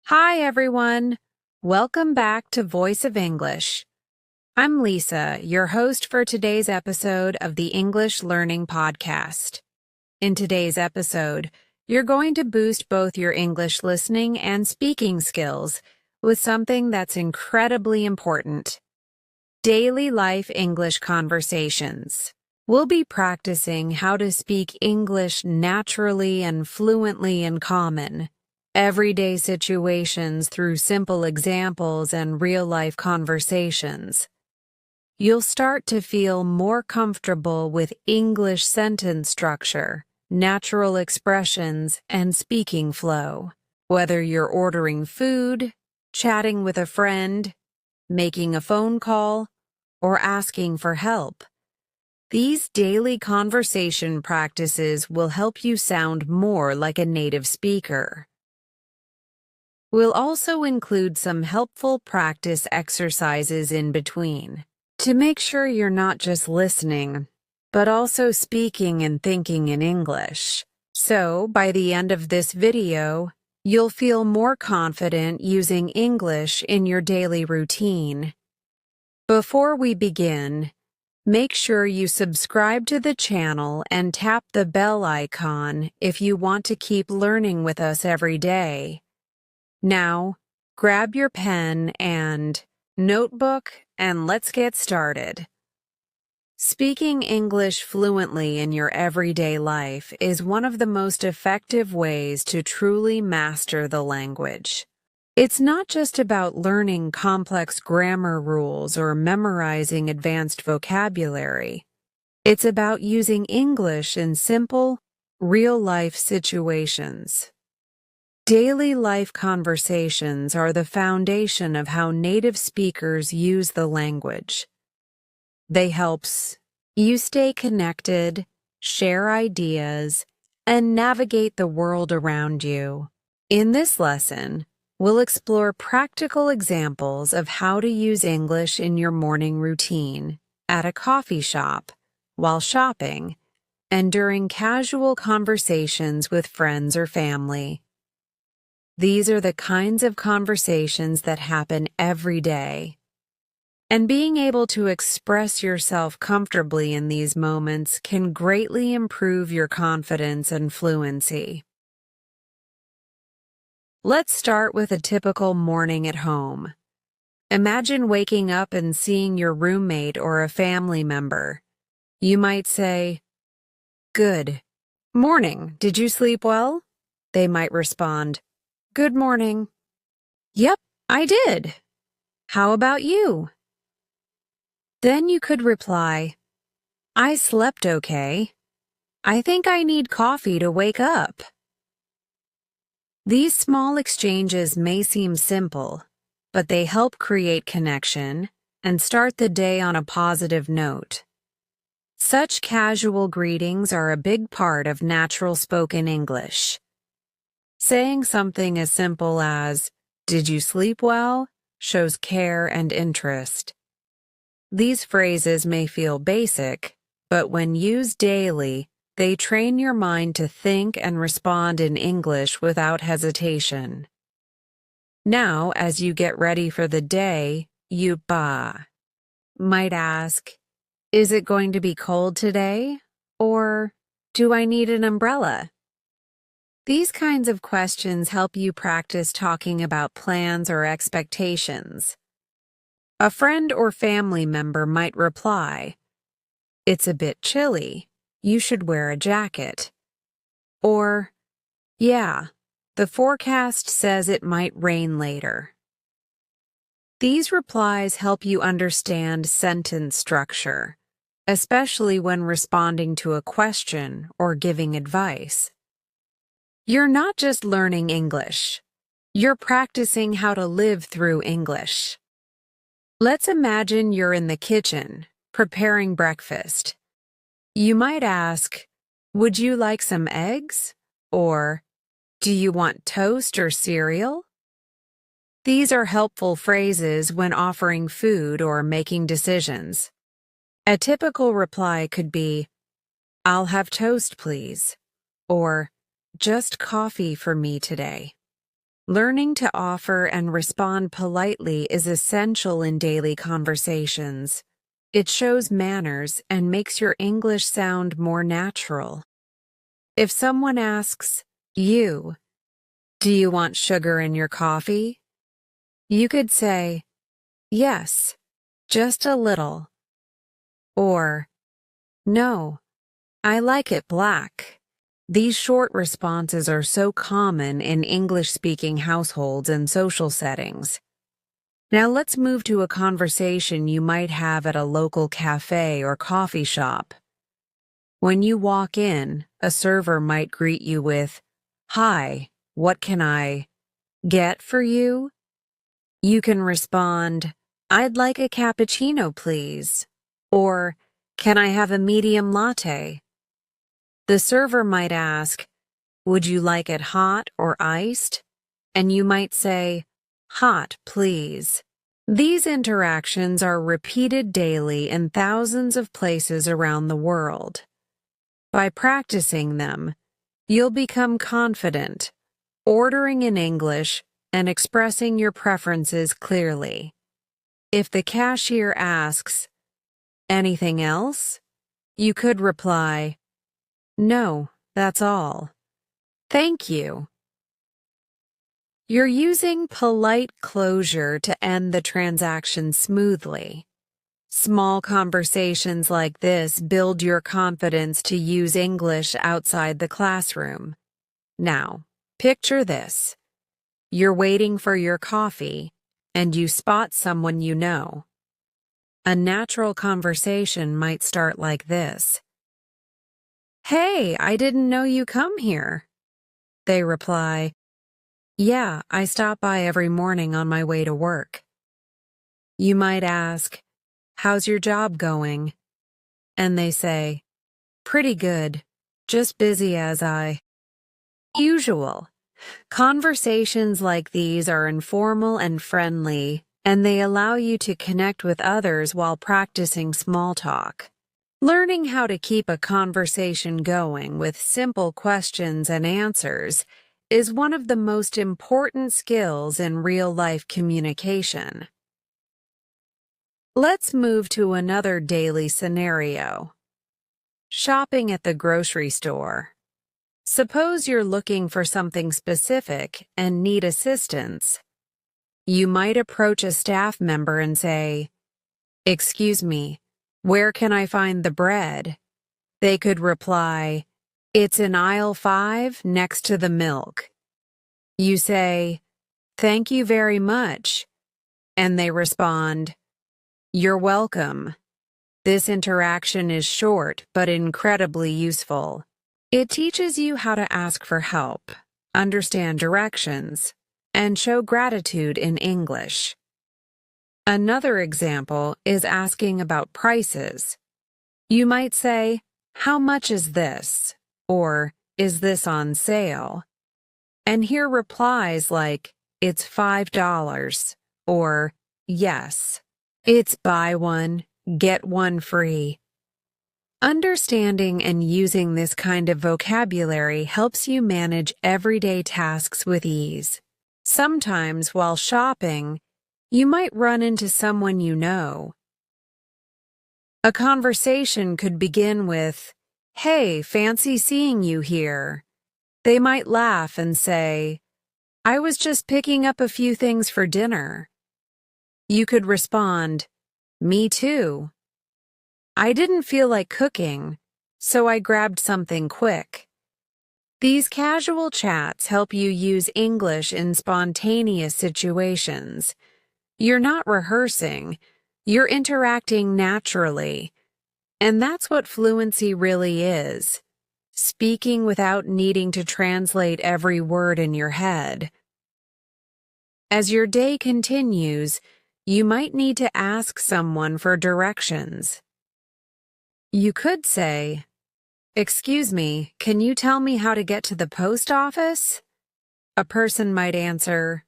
Hi, everyone. Welcome back to Voice of English. I'm Lisa, your host for today's episode of the English Learning Podcast. In today's episode, you're going to boost both your English listening and speaking skills with something that's incredibly important: daily life English conversations. We'll be practicing how to speak English naturally and fluently in common, everyday situations through simple examples and real-life conversations. You'll start to feel more comfortable with English sentence structure, natural expressions, and speaking flow. Whether you're ordering food, chatting with a friend, making a phone call, or asking for help, these daily conversation practices will help you sound more like a native speaker. We'll also include some helpful practice exercises in between to make sure you're not just listening, but also speaking and thinking in English. So, by the end of this video, you'll feel more confident using English in your daily routine. Before we begin, make sure you subscribe to the channel and tap the bell icon if you want to keep learning with us every day. Now, grab your pen and notebook and let's get started. Speaking English fluently in your everyday life is one of the most effective ways to truly master the language. It's not just about learning complex grammar rules or memorizing advanced vocabulary. It's about using English in simple, real-life situations. Daily life conversations are the foundation of how native speakers use the language. They help you stay connected, share ideas, and navigate the world around you. In this lesson, we'll explore practical examples of how to use English in your morning routine, at a coffee shop, while shopping, and during casual conversations with friends or family. These are the kinds of conversations that happen every day. And being able to express yourself comfortably in these moments can greatly improve your confidence and fluency. Let's start with a typical morning at home. Imagine waking up and seeing your roommate or a family member. You might say, "Good morning. Did you sleep well?" They might respond, "Good morning." "Yep, I did. How about you?" Then you could reply, "I slept okay. I think I need coffee to wake up." These small exchanges may seem simple, but they help create connection and start the day on a positive note. Such casual greetings are a big part of natural spoken English. Saying something as simple as, "Did you sleep well?" shows care and interest. These phrases may feel basic, but when used daily, they train your mind to think and respond in English without hesitation. Now, as you get ready for the day, you might ask, "Is it going to be cold today?" Or, "Do I need an umbrella?" These kinds of questions help you practice talking about plans or expectations. A friend or family member might reply, "It's a bit chilly. You should wear a jacket." Or, "Yeah, the forecast says it might rain later." These replies help you understand sentence structure, especially when responding to a question or giving advice. You're not just learning English. You're practicing how to live through English. Let's imagine you're in the kitchen, preparing breakfast. You might ask, "Would you like some eggs?" Or, "Do you want toast or cereal?" These are helpful phrases when offering food or making decisions. A typical reply could be, "I'll have toast, please," or "Just coffee for me today." Learning to offer and respond politely is essential in daily conversations. It shows manners and makes your English sound more natural. If someone asks, "You, do you want sugar in your coffee?" You could say, "Yes, just a little." Or, "No, I like it black." These short responses are so common in English-speaking households and social settings. Now let's move to a conversation you might have at a local cafe or coffee shop. When you walk in, a server might greet you with, "Hi, what can I get for you?" You can respond, "I'd like a cappuccino, please." Or, "Can I have a medium latte?" The server might ask, "Would you like it hot or iced?" And you might say, "Hot, please." These interactions are repeated daily in thousands of places around the world. By practicing them, you'll become confident, ordering in English and expressing your preferences clearly. If the cashier asks, "Anything else?" you could reply, "No, that's all. Thank you." You're using polite closure to end the transaction smoothly. Small conversations like this build your confidence to use English outside the classroom. Now, picture this. You're waiting for your coffee, and you spot someone you know. A natural conversation might start like this. "Hey, I didn't know you come here." They reply, "Yeah, I stop by every morning on my way to work." You might ask, "How's your job going?" And they say, "Pretty good, just busy as usual." Conversations like these are informal and friendly, and they allow you to connect with others while practicing small talk. Learning how to keep a conversation going with simple questions and answers is one of the most important skills in real-life communication. Let's move to another daily scenario. Shopping at the grocery store. Suppose you're looking for something specific and need assistance. You might approach a staff member and say, "Excuse me, where can I find the bread?" They could reply, "It's in aisle 5 next to the milk." You say, "Thank you very much." And they respond, "You're welcome." This interaction is short but incredibly useful. It teaches you how to ask for help, understand directions, and show gratitude in English. Another example is asking about prices. You might say, "How much is this?" Or, "Is this on sale?" And hear replies like, "It's $5," or, "Yes, it's buy one, get one free." Understanding and using this kind of vocabulary helps you manage everyday tasks with ease. Sometimes, while shopping, you might run into someone you know. A conversation could begin with, "Hey, fancy seeing you here." They might laugh and say, "I was just picking up a few things for dinner." You could respond, "Me too. I didn't feel like cooking, so I grabbed something quick." These casual chats help you use English in spontaneous situations. You're not rehearsing, you're interacting naturally. And that's what fluency really is. Speaking without needing to translate every word in your head. As your day continues, you might need to ask someone for directions. You could say, "Excuse me, can you tell me how to get to the post office?" A person might answer,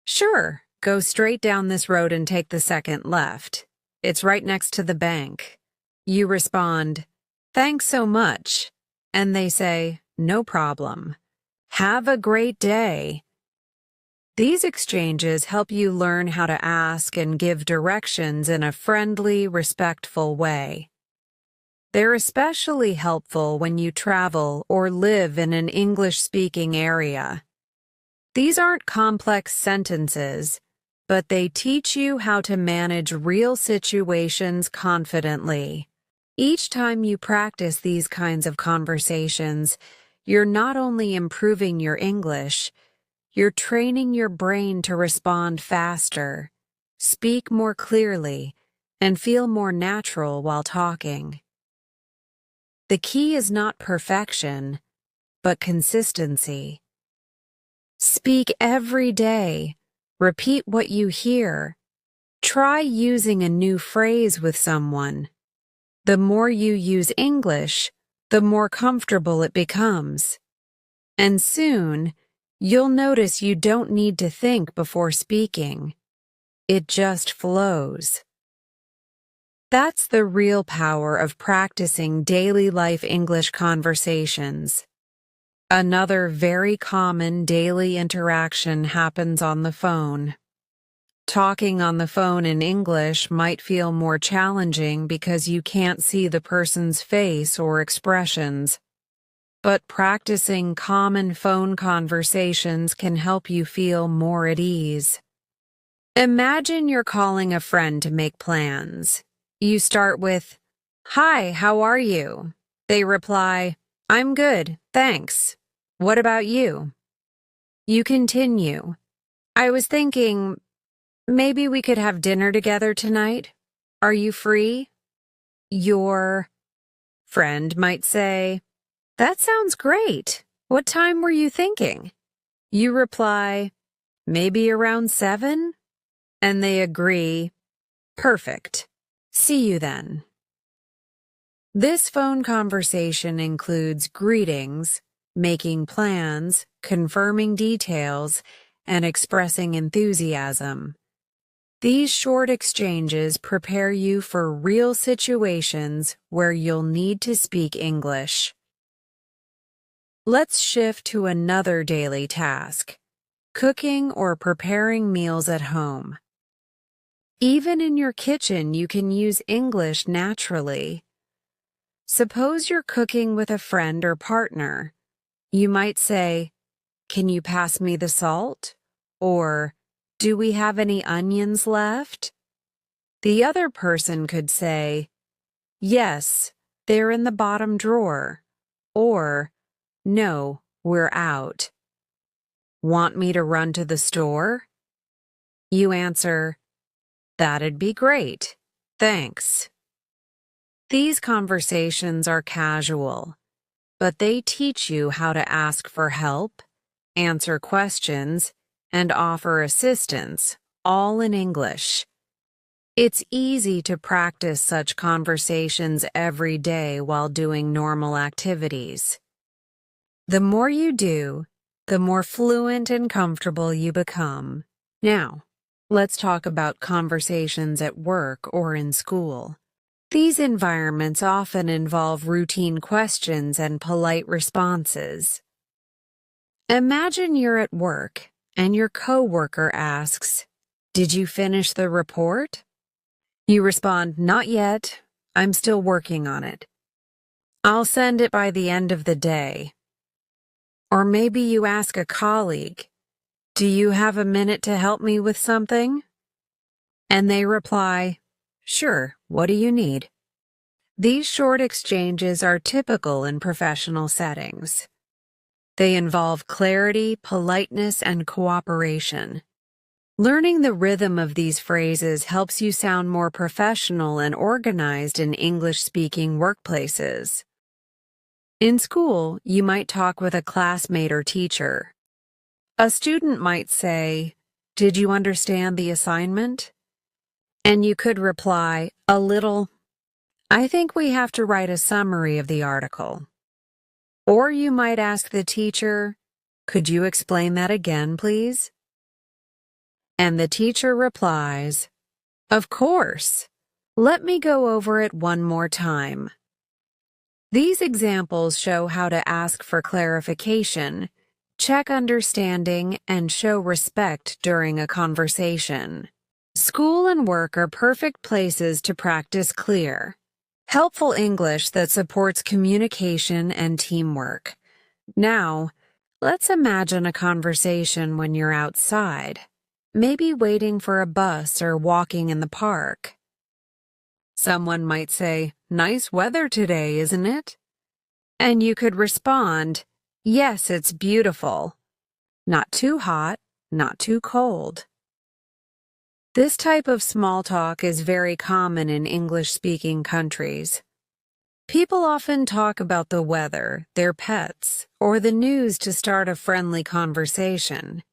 "Sure, go straight down this road and take the second left. It's right next to the bank." You respond, "Thanks so much." And they say, "No problem. Have a great day." These exchanges help you learn how to ask and give directions in a friendly, respectful way. They're especially helpful when you travel or live in an English-speaking area. These aren't complex sentences, but they teach you how to manage real situations confidently. Each time you practice these kinds of conversations, you're not only improving your English, you're training your brain to respond faster, speak more clearly, and feel more natural while talking. The key is not perfection, but consistency. Speak every day. Repeat what you hear. Try using a new phrase with someone. The more you use English, the more comfortable it becomes. And soon, you'll notice you don't need to think before speaking. It just flows. That's the real power of practicing daily life English conversations. Another very common daily interaction happens on the phone. Talking on the phone in English might feel more challenging because you can't see the person's face or expressions. But practicing common phone conversations can help you feel more at ease. Imagine you're calling a friend to make plans. You start with, "Hi, how are you?" They reply, "I'm good, thanks. What about you?" You continue, "I was thinking, maybe we could have dinner together tonight. Are you free?" Your friend might say, "That sounds great. What time were you thinking?" You reply, "Maybe around 7?" And they agree, "Perfect. See you then." This phone conversation includes greetings, making plans, confirming details, and expressing enthusiasm. These short exchanges prepare you for real situations where you'll need to speak English. Let's shift to another daily task: cooking or preparing meals at home. Even in your kitchen, you can use English naturally. Suppose you're cooking with a friend or partner. You might say, "Can you pass me the salt?" Or, "Do we have any onions left?" The other person could say, "Yes, they're in the bottom drawer." Or, "No, we're out." "Want me to run to the store?" You answer, "That'd be great. Thanks." These conversations are casual, but they teach you how to ask for help, answer questions, and offer assistance, all in English. It's easy to practice such conversations every day while doing normal activities. The more you do, the more fluent and comfortable you become. Now, let's talk about conversations at work or in school. These environments often involve routine questions and polite responses. Imagine you're at work and your coworker asks, "Did you finish the report?" You respond, "Not yet. I'm still working on it. I'll send it by the end of the day." Or maybe you ask a colleague, "Do you have a minute to help me with something?" And they reply, "Sure, what do you need?" These short exchanges are typical in professional settings. They involve clarity, politeness, and cooperation. Learning the rhythm of these phrases helps you sound more professional and organized in English-speaking workplaces. In school, you might talk with a classmate or teacher. A student might say, "Did you understand the assignment?" And you could reply, "A little. I think we have to write a summary of the article." Or you might ask the teacher, "Could you explain that again, please?" And the teacher replies, "Of course. Let me go over it one more time." These examples show how to ask for clarification, check understanding, and show respect during a conversation. School and work are perfect places to practice clear, helpful English that supports communication and teamwork. Now, let's imagine a conversation when you're outside, maybe waiting for a bus or walking in the park. Someone might say, "Nice weather today, isn't it?" And you could respond, "Yes, it's beautiful. Not too hot, not too cold." This type of small talk is very common in English-speaking countries. People often talk about the weather, their pets, or the news to start a friendly conversation.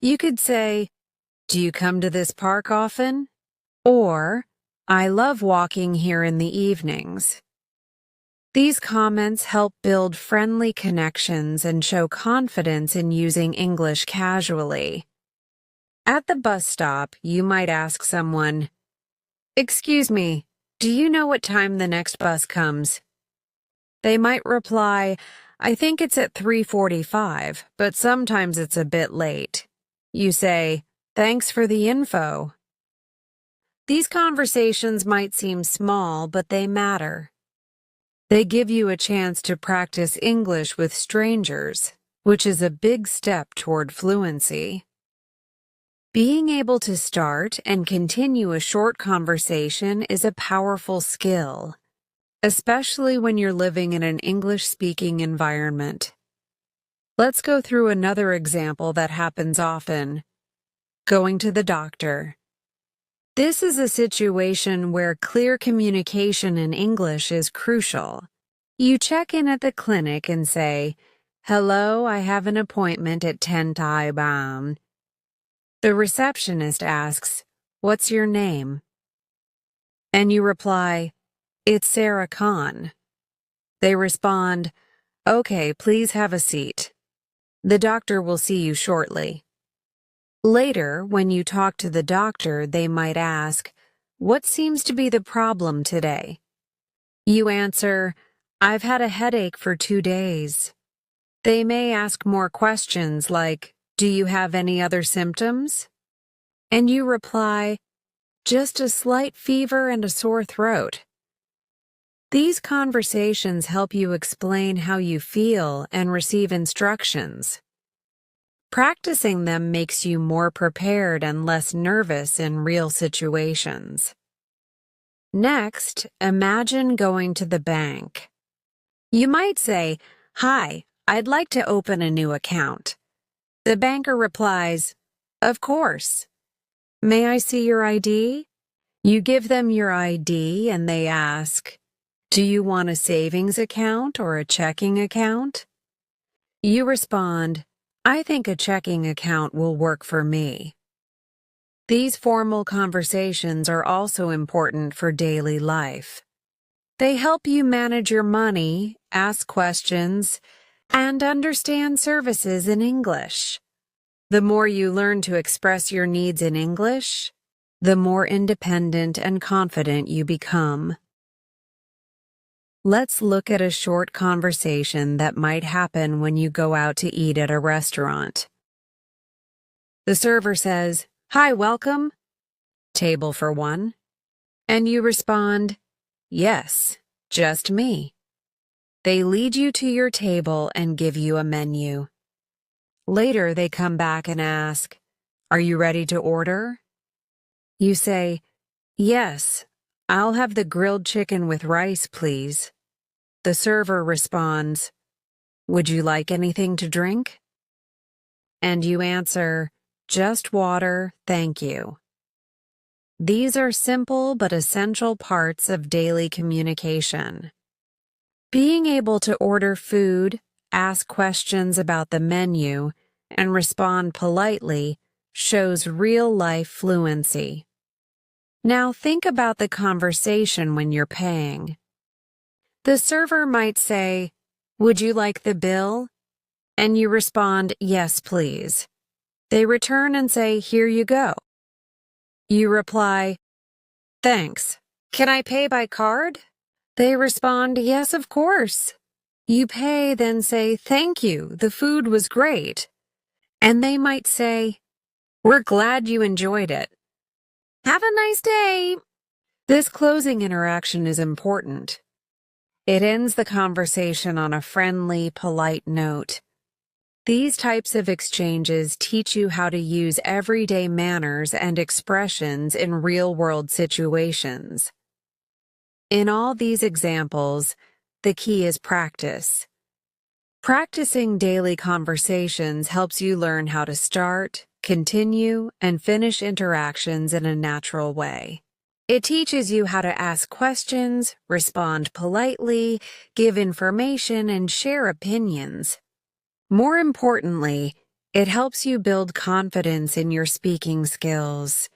You could say, "Do you come to this park often?" Or, "I love walking here in the evenings." These comments help build friendly connections and show confidence in using English casually. At the bus stop, you might ask someone, "Excuse me, do you know what time the next bus comes?" They might reply, "I think it's at 3:45, but sometimes it's a bit late." You say, "Thanks for the info." These conversations might seem small, but they matter. They give you a chance to practice English with strangers, which is a big step toward fluency. Being able to start and continue a short conversation is a powerful skill, especially when you're living in an English-speaking environment. Let's go through another example that happens often: going to the doctor. This is a situation where clear communication in English is crucial. You check in at the clinic and say, "Hello, I have an appointment at 10 a.m." The receptionist asks, "What's your name?" And you reply, "It's Sarah Khan." They respond, "Okay, please have a seat. The doctor will see you shortly." Later, when you talk to the doctor, they might ask, "What seems to be the problem today?" You answer, "I've had a headache for 2 days." They may ask more questions like, "Do you have any other symptoms?" And you reply, "Just a slight fever and a sore throat." These conversations help you explain how you feel and receive instructions. Practicing them makes you more prepared and less nervous in real situations. Next, imagine going to the bank. You might say, "Hi, I'd like to open a new account." The banker replies, "Of course. May I see your ID?" You give them your ID and they ask, "Do you want a savings account or a checking account?" You respond, "I think a checking account will work for me." These formal conversations are also important for daily life. They help you manage your money, ask questions, and understand services in English. The more you learn to express your needs in English, the more independent and confident you become. Let's look at a short conversation that might happen when you go out to eat at a restaurant. The server says, "Hi, welcome. Table for one?" And you respond, "Yes, just me." They lead you to your table and give you a menu. Later, they come back and ask, "Are you ready to order?" You say, "Yes, I'll have the grilled chicken with rice, please." The server responds, "Would you like anything to drink?" And you answer, "Just water, thank you." These are simple but essential parts of daily communication. Being able to order food, ask questions about the menu, and respond politely shows real-life fluency. Now think about the conversation when you're paying. The server might say, "Would you like the bill?" And you respond, "Yes, please." They return and say, "Here you go." You reply, "Thanks. Can I pay by card?" They respond, "Yes, of course." You pay, then say, "Thank you, the food was great." And they might say, "We're glad you enjoyed it. Have a nice day." This closing interaction is important. It ends the conversation on a friendly, polite note. These types of exchanges teach you how to use everyday manners and expressions in real-world situations. In all these examples, the key is practice. Practicing daily conversations helps you learn how to start, continue, and finish interactions in a natural way. It teaches you how to ask questions, respond politely, give information, and share opinions. More importantly, it helps you build confidence in your speaking skills.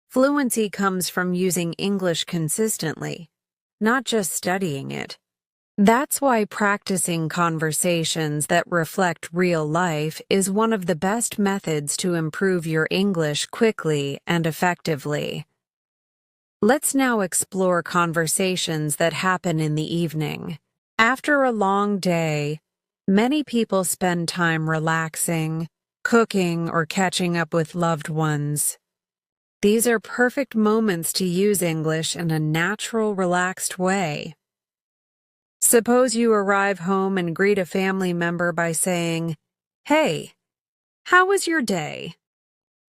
Fluency comes from using English consistently, not just studying it. That's why practicing conversations that reflect real life is one of the best methods to improve your English quickly and effectively. Let's now explore conversations that happen in the evening. After a long day, many people spend time relaxing, cooking, or catching up with loved ones. These are perfect moments to use English in a natural, relaxed way. Suppose you arrive home and greet a family member by saying, "Hey, how was your day?"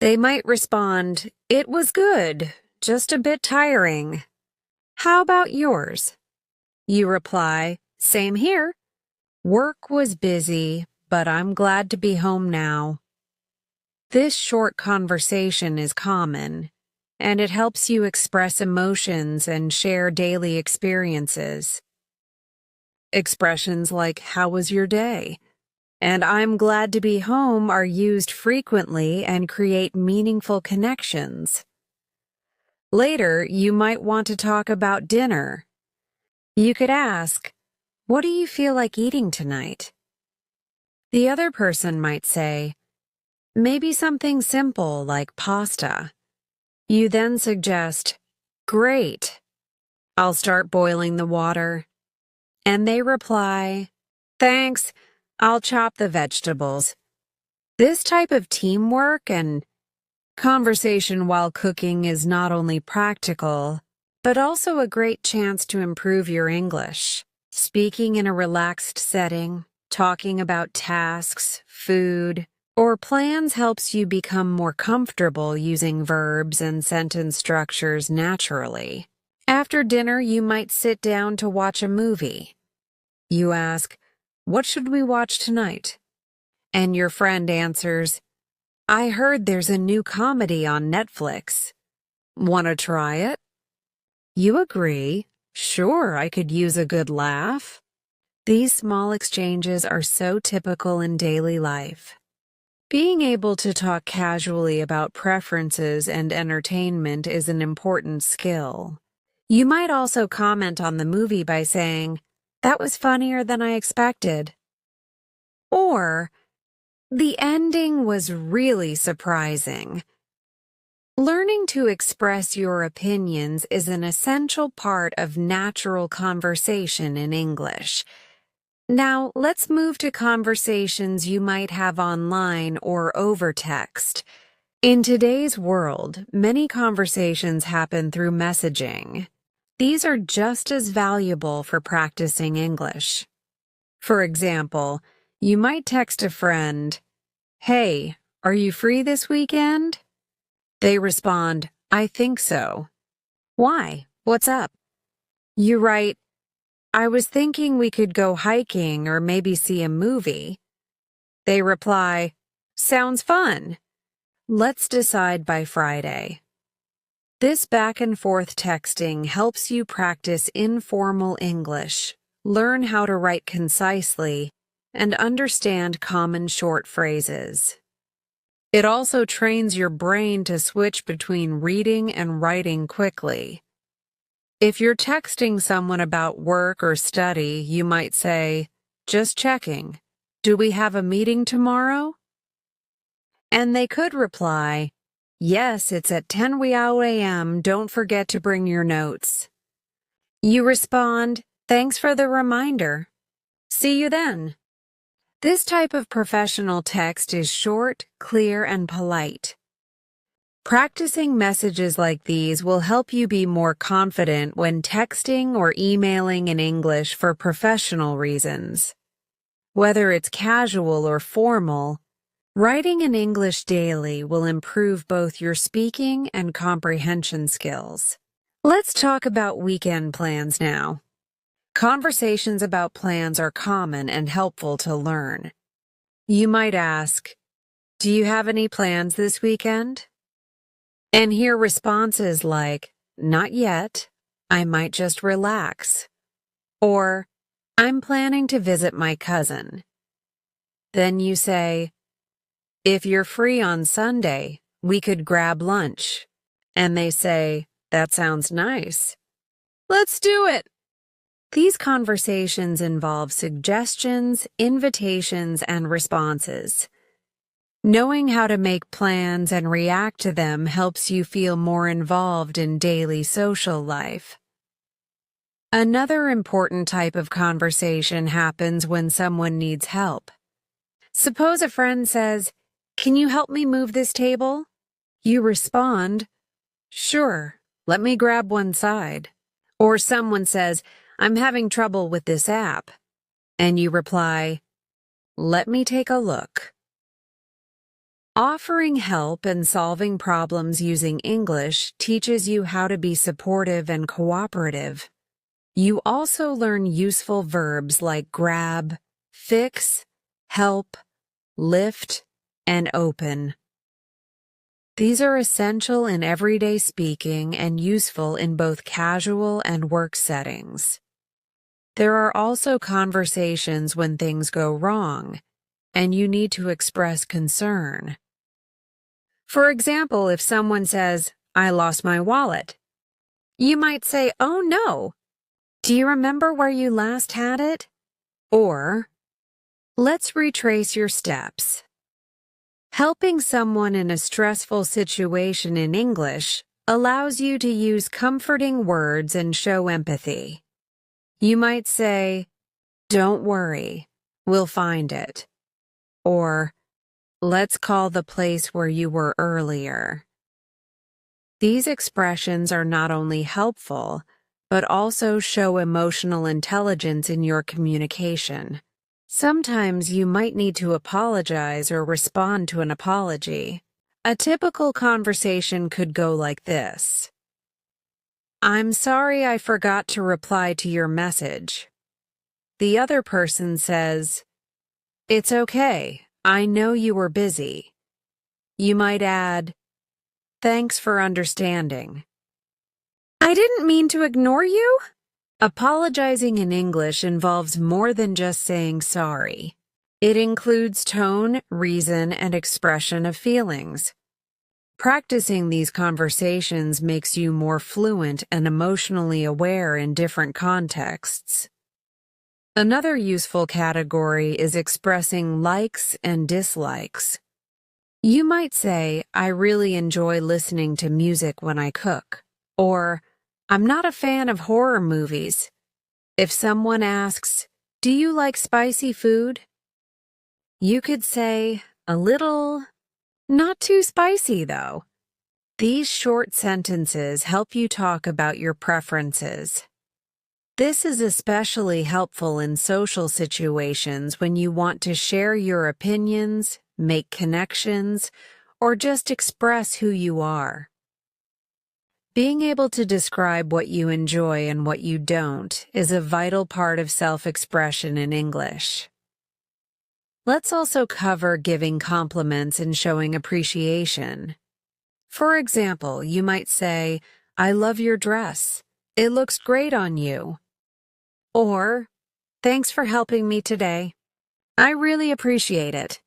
They might respond, "It was good, just a bit tiring. How about yours?" You reply, "Same here. Work was busy, but I'm glad to be home now." This short conversation is common, and it helps you express emotions and share daily experiences. Expressions like, "How was your day?" and "I'm glad to be home" are used frequently and create meaningful connections. Later, you might want to talk about dinner. You could ask, "What do you feel like eating tonight?" The other person might say, "Maybe something simple like pasta." You then suggest, "Great. I'll start boiling the water." And they reply, "Thanks. I'll chop the vegetables." This type of teamwork and conversation while cooking is not only practical, but also a great chance to improve your English. Speaking in a relaxed setting, talking about tasks, food, or plans helps you become more comfortable using verbs and sentence structures naturally. After dinner, you might sit down to watch a movie. You ask, "What should we watch tonight?" And your friend answers, "I heard there's a new comedy on Netflix. Want to try it?" You agree, "Sure, I could use a good laugh." These small exchanges are so typical in daily life. Being able to talk casually about preferences and entertainment is an important skill. You might also comment on the movie by saying, "That was funnier than I expected." Or, "The ending was really surprising." Learning to express your opinions is an essential part of natural conversation in English. Now, let's move to conversations you might have online or over text. In today's world, many conversations happen through messaging. These are just as valuable for practicing English. For example, you might text a friend, "Hey, are you free this weekend?" They respond, "I think so." "Why? What's up?" You write, "I was thinking we could go hiking or maybe see a movie." They reply, "Sounds fun. Let's decide by Friday." This back and forth texting helps you practice informal English, learn how to write concisely, and understand common short phrases. It also trains your brain to switch between reading and writing quickly. If you're texting someone about work or study, you might say, "Just checking. Do we have a meeting tomorrow?" And they could reply, "Yes, it's at 10 a.m. Don't forget to bring your notes." You respond, "Thanks for the reminder." See you then. This type of professional text is short, clear, and polite. Practicing messages like these will help you be more confident when texting or emailing in English for professional reasons. Whether it's casual or formal, writing in English daily will improve both your speaking and comprehension skills. Let's talk about weekend plans now. Conversations about plans are common and helpful to learn. You might ask, "Do you have any plans this weekend?" And hear responses like, "Not yet, I might just relax," or "I'm planning to visit my cousin." Then you say, "If you're free on Sunday, we could grab lunch." And they say, "That sounds nice. Let's do it." These conversations involve suggestions, invitations, and responses. Knowing how to make plans and react to them helps you feel more involved in daily social life. Another important type of conversation happens when someone needs help. Suppose a friend says, "Can you help me move this table?" You respond, "Sure, let me grab one side." Or someone says, "I'm having trouble with this app." And you reply, "Let me take a look." Offering help and solving problems using English teaches you how to be supportive and cooperative. You also learn useful verbs like grab, fix, help, lift, and open. These are essential in everyday speaking and useful in both casual and work settings. There are also conversations when things go wrong, and you need to express concern. For example, if someone says, "I lost my wallet," you might say, "Oh no, do you remember where you last had it?" Or, "Let's retrace your steps." Helping someone in a stressful situation in English allows you to use comforting words and show empathy. You might say, "Don't worry, we'll find it." Or, "Let's call the place where you were earlier." These expressions are not only helpful, but also show emotional intelligence in your communication. Sometimes you might need to apologize or respond to an apology. A typical conversation could go like this: "I'm sorry I forgot to reply to your message." The other person says, "It's okay. I know you were busy." You might add, "Thanks for understanding." "I didn't mean to ignore you." Apologizing in English involves more than just saying sorry. It includes tone, reason, and expression of feelings. Practicing these conversations makes you more fluent and emotionally aware in different contexts. Another useful category is expressing likes and dislikes. You might say, "I really enjoy listening to music when I cook," or "I'm not a fan of horror movies." If someone asks, "Do you like spicy food?" you could say, "A little, not too spicy though." These short sentences help you talk about your preferences. This is especially helpful in social situations when you want to share your opinions, make connections, or just express who you are. Being able to describe what you enjoy and what you don't is a vital part of self-expression in English. Let's also cover giving compliments and showing appreciation. For example, you might say, "I love your dress. It looks great on you." Or, "Thanks for helping me today. I really appreciate it."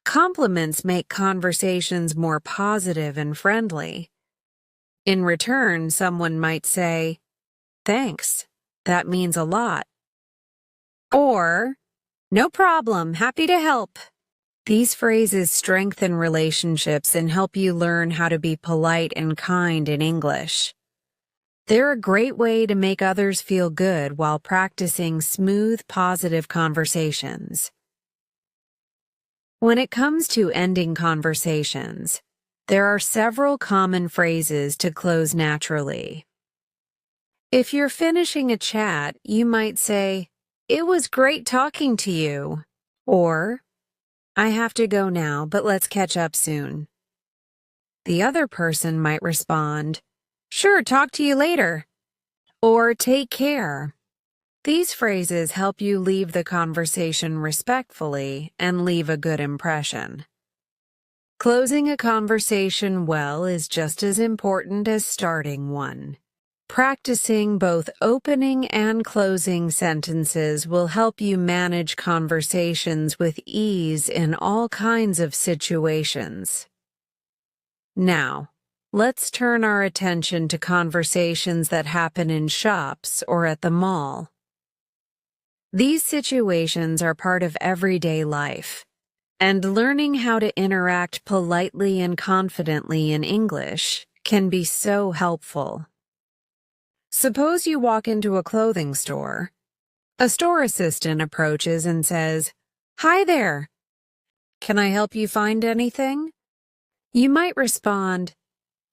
Compliments make conversations more positive and friendly. In return, someone might say, "Thanks, that means a lot." Or, "No problem, happy to help." These phrases strengthen relationships and help you learn how to be polite and kind in English. They're a great way to make others feel good while practicing smooth, positive conversations. When it comes to ending conversations, there are several common phrases to close naturally. If you're finishing a chat, you might say, "It was great talking to you," or, "I have to go now, but let's catch up soon." The other person might respond, "Sure, talk to you later," or "Take care." These phrases help you leave the conversation respectfully and leave a good impression. Closing a conversation well is just as important as starting one. Practicing both opening and closing sentences will help you manage conversations with ease in all kinds of situations. Now, let's turn our attention to conversations that happen in shops or at the mall. These situations are part of everyday life, and learning how to interact politely and confidently in English can be so helpful. Suppose you walk into a clothing store. A store assistant approaches and says, "Hi there. Can I help you find anything?" You might respond,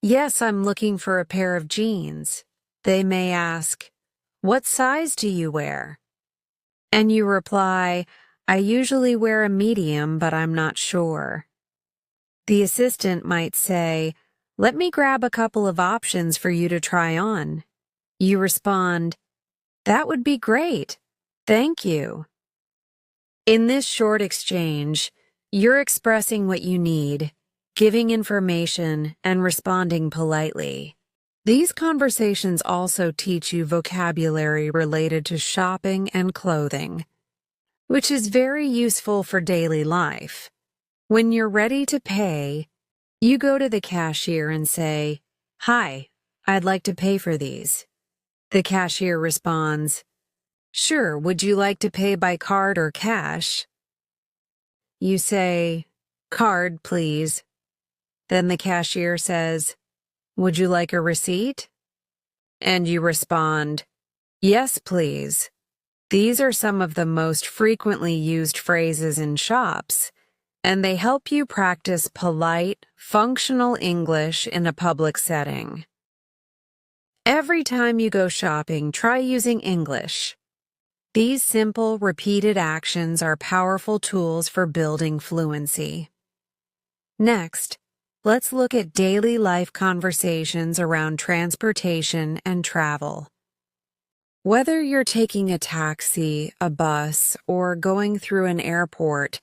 "Yes, I'm looking for a pair of jeans." They may ask, "What size do you wear?" And you reply, "I usually wear a medium, but I'm not sure." The assistant might say, "Let me grab a couple of options for you to try on." You respond, "That would be great. Thank you." In this short exchange, you're expressing what you need, giving information, and responding politely. These conversations also teach you vocabulary related to shopping and clothing, which is very useful for daily life. When you're ready to pay, you go to the cashier and say, "Hi, I'd like to pay for these." The cashier responds, "Sure, would you like to pay by card or cash?" You say, "Card, please." Then the cashier says, "Would you like a receipt?" And you respond, "Yes, please." These are some of the most frequently used phrases in shops, and they help you practice polite, functional English in a public setting. Every time you go shopping, try using English. These simple, repeated actions are powerful tools for building fluency. Next, let's look at daily life conversations around transportation and travel. Whether you're taking a taxi, a bus, or going through an airport,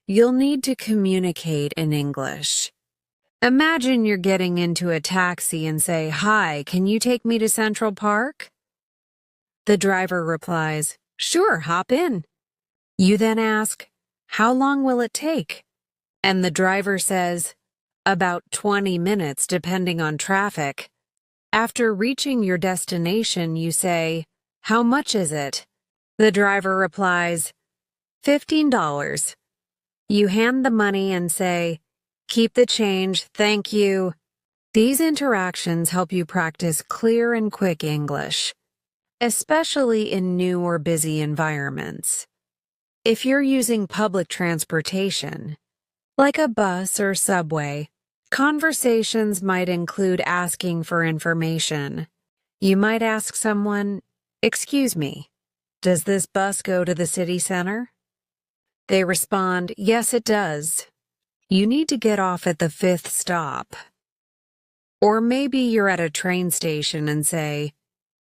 you'll need to communicate in English. Imagine you're getting into a taxi and say, "Hi, can you take me to Central Park?" The driver replies, "Sure, hop in." You then ask, "How long will it take?" And the driver says, "About 20 minutes depending on traffic." After reaching your destination, you say, "How much is it?" The driver replies, $15. You hand the money and say, "Keep the change, thank you." These interactions help you practice clear and quick English, especially in new or busy environments. If you're using public transportation, like a bus or subway, conversations might include asking for information. You might ask someone, "Excuse me, does this bus go to the city center?" They respond, "Yes, it does. You need to get off at the 5th stop." Or maybe you're at a train station and say,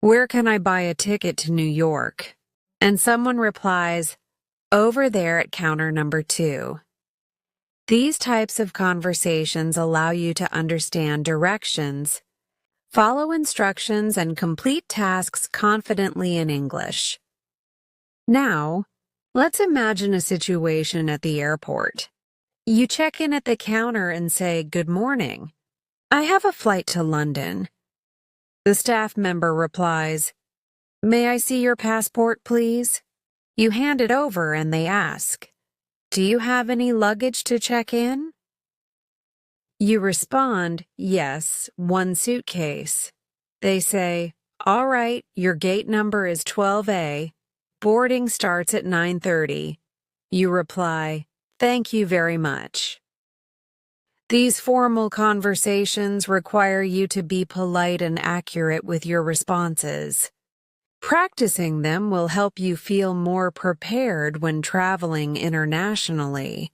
"Where can I buy a ticket to New York?" And someone replies, "Over there at counter number 2. These types of conversations allow you to understand directions, follow instructions, and complete tasks confidently in English. Now, let's imagine a situation at the airport. You check in at the counter and say, "Good morning. I have a flight to London." The staff member replies, "May I see your passport, please?" You hand it over and they ask, "Do you have any luggage to check in?" You respond, "Yes, one suitcase." They say, All right, your gate number is 12A. Boarding starts at 9:30. You reply, "Thank you very much." These formal conversations require you to be polite and accurate with your responses. Practicing them will help you feel more prepared when traveling internationally.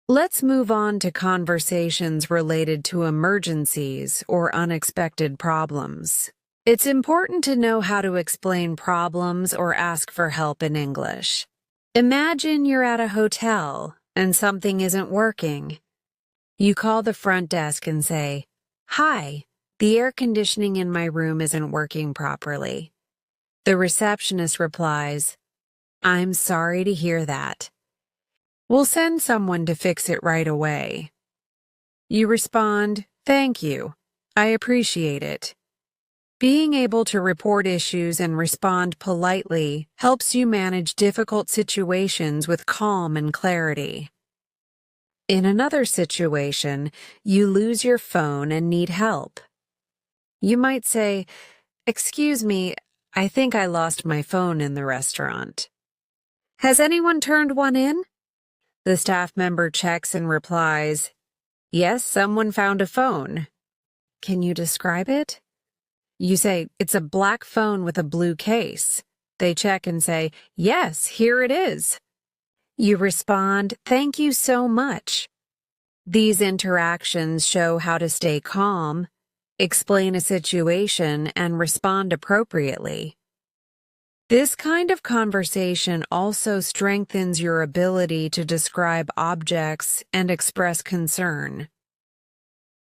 Let's move on to conversations related to emergencies or unexpected problems. It's important to know how to explain problems or ask for help in English. Imagine you're at a hotel and something isn't working. You call the front desk and say, "Hi, the air conditioning in my room isn't working properly." The receptionist replies, "I'm sorry to hear that. We'll send someone to fix it right away." You respond, "Thank you. I appreciate it." Being able to report issues and respond politely helps you manage difficult situations with calm and clarity. In another situation, you lose your phone and need help. You might say, "Excuse me, I think I lost my phone in the restaurant. Has anyone turned one in?" The staff member checks and replies, "Yes, someone found a phone. Can you describe it?" You say, "It's a black phone with a blue case." They check and say, "Yes, here it is." You respond, "Thank you so much." These interactions show how to stay calm, explain a situation, and respond appropriately. This kind of conversation also strengthens your ability to describe objects and express concern.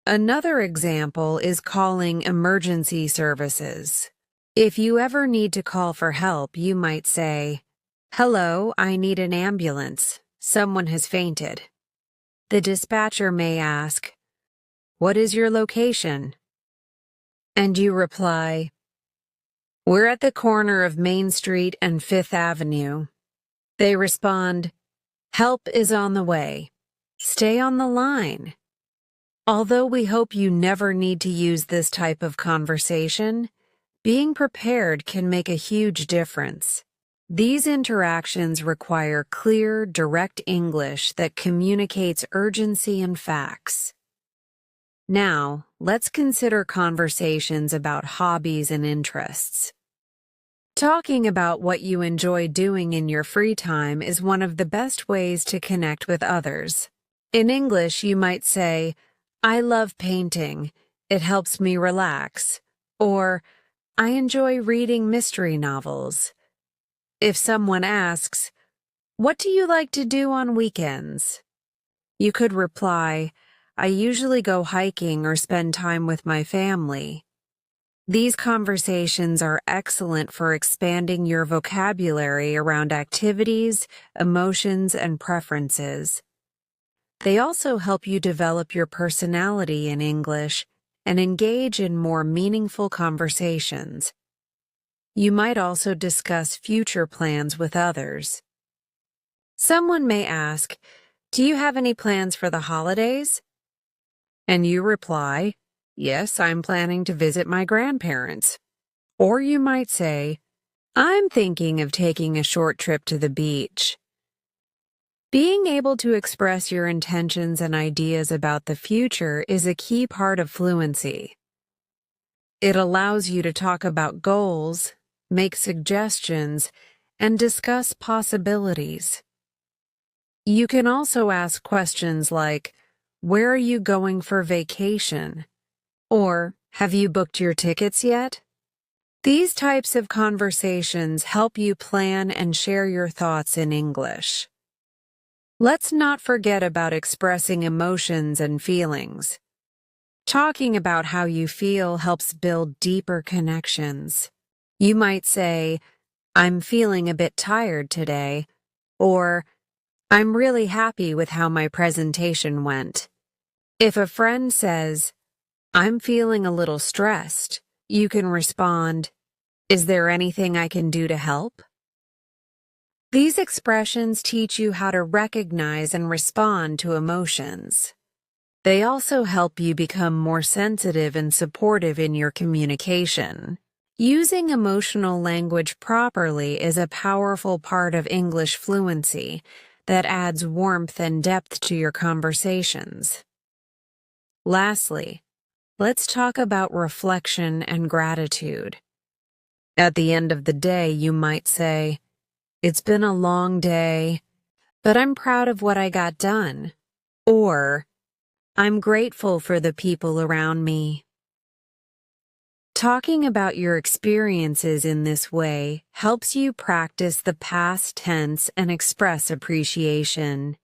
Another example is calling emergency services. If you ever need to call for help, you might say, "Hello, I need an ambulance. Someone has fainted." The dispatcher may ask, "What is your location?" And you reply, "We're at the corner of Main Street and Fifth Avenue." They respond, "Help is on the way. Stay on the line." Although we hope you never need to use this type of conversation, being prepared can make a huge difference. These interactions require clear, direct English that communicates urgency and facts. Now, let's consider conversations about hobbies and interests. Talking about what you enjoy doing in your free time is one of the best ways to connect with others. In English, you might say, "I love painting. It helps me relax." Or, "I enjoy reading mystery novels." If someone asks, "What do you like to do on weekends?" you could reply, "I usually go hiking or spend time with my family." These conversations are excellent for expanding your vocabulary around activities, emotions, and preferences. They also help you develop your personality in English and engage in more meaningful conversations. You might also discuss future plans with others. Someone may ask, "Do you have any plans for the holidays?" And you reply, "Yes, I'm planning to visit my grandparents." Or you might say, "I'm thinking of taking a short trip to the beach." Being able to express your intentions and ideas about the future is a key part of fluency. It allows you to talk about goals, make suggestions, and discuss possibilities. You can also ask questions like, "Where are you going for vacation?" Or, "Have you booked your tickets yet?" These types of conversations help you plan and share your thoughts in English. Let's not forget about expressing emotions and feelings. Talking about how you feel helps build deeper connections. You might say, "I'm feeling a bit tired today," or "I'm really happy with how my presentation went." If a friend says, "I'm feeling a little stressed," you can respond, "Is there anything I can do to help?" These expressions teach you how to recognize and respond to emotions. They also help you become more sensitive and supportive in your communication. Using emotional language properly is a powerful part of English fluency that adds warmth and depth to your conversations. Lastly, let's talk about reflection and gratitude. At the end of the day, you might say, "It's been a long day, but I'm proud of what I got done." Or, "I'm grateful for the people around me." Talking about your experiences in this way helps you practice the past tense and express appreciation.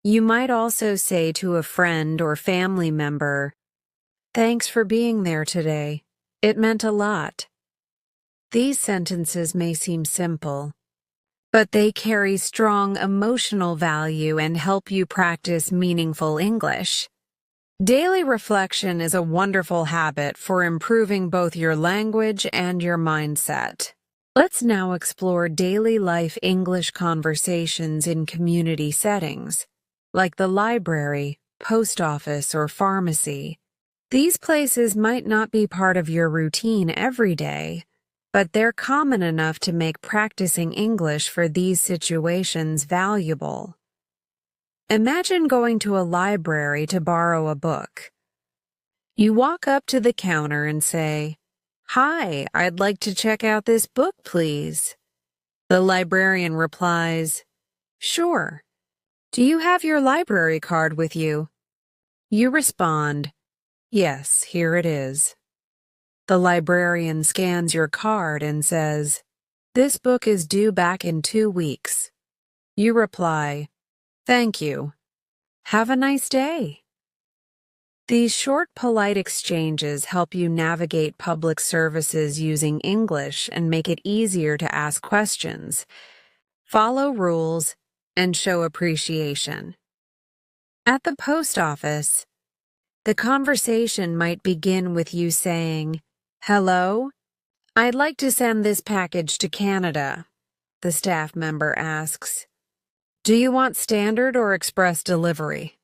You might also say to a friend or family member, "Thanks for being there today. It meant a lot." These sentences may seem simple, but they carry strong emotional value and help you practice meaningful English. Daily reflection is a wonderful habit for improving both your language and your mindset. Let's now explore daily life English conversations in community settings, like the library, post office, or pharmacy. These places might not be part of your routine every day, but they're common enough to make practicing English for these situations valuable. Imagine going to a library to borrow a book. You walk up to the counter and say, "Hi, I'd like to check out this book, please." The librarian replies, "Sure. Do you have your library card with you?" You respond, "Yes, here it is." The librarian scans your card and says, "This book is due back in 2 weeks." You reply, "Thank you. Have a nice day." These short, polite exchanges help you navigate public services using English and make it easier to ask questions, follow rules, and show appreciation. At the post office, the conversation might begin with you saying, "Hello, I'd like to send this package to Canada." The staff member asks, "Do you want standard or express delivery?"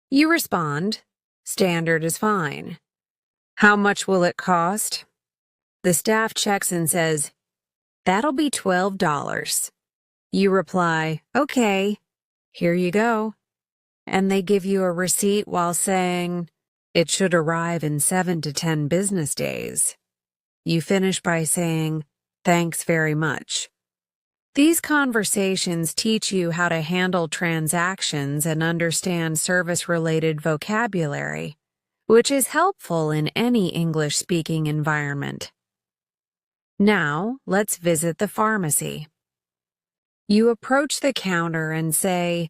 You respond, "Standard is fine." "How much will it cost?" The staff checks and says, "That'll be $12. You reply, "Okay, here you go." And they give you a receipt while saying, "It should arrive in 7 to 10 business days." You finish by saying, "Thanks very much." These conversations teach you how to handle transactions and understand service-related vocabulary, which is helpful in any English-speaking environment. Now, let's visit the pharmacy. You approach the counter and say,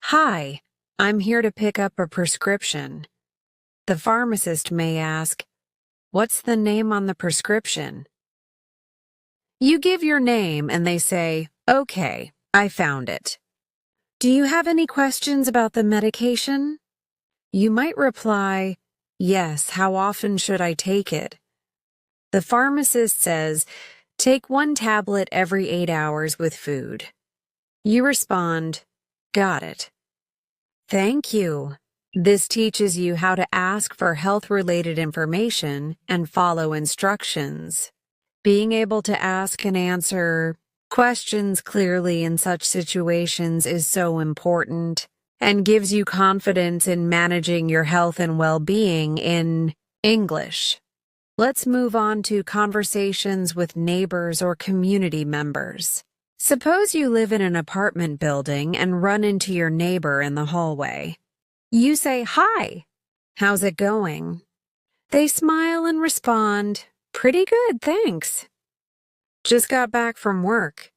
"Hi, I'm here to pick up a prescription." The pharmacist may ask, "What's the name on the prescription?" You give your name and they say, "Okay, I found it." "Do you have any questions about the medication?" You might reply, "Yes, how often should I take it?" The pharmacist says, "Take 1 tablet every 8 hours with food." You respond, "Got it." Thank you. This teaches you how to ask for health-related information and follow instructions. Being able to ask and answer questions clearly in such situations is so important and gives you confidence in managing your health and well-being in English. Let's move on to conversations with neighbors or community members. Suppose you live in an apartment building and run into your neighbor in the hallway. You say, "Hi, how's it going?" They smile and respond, "Pretty good, thanks." "Just got back from work."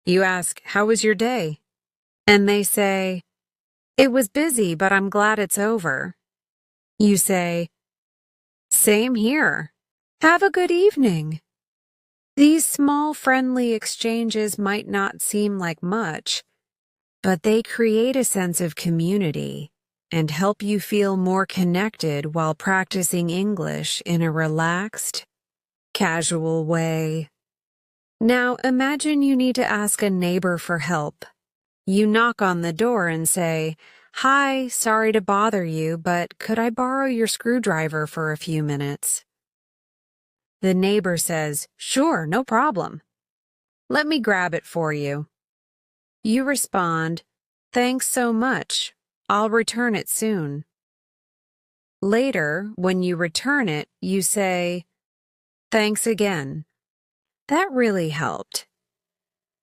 You ask, "How was your day?" And they say, "It was busy, but I'm glad it's over." You say, "Same here. Have a good evening." These small, friendly exchanges might not seem like much, but they create a sense of community and help you feel more connected while practicing English in a relaxed, casual way. Now imagine you need to ask a neighbor for help. You knock on the door and say, "Hi, sorry to bother you, but could I borrow your screwdriver for a few minutes?" The neighbor says, "Sure, no problem. Let me grab it for you." You respond, "Thanks so much. I'll return it soon." Later, when you return it, you say, "Thanks again. That really helped."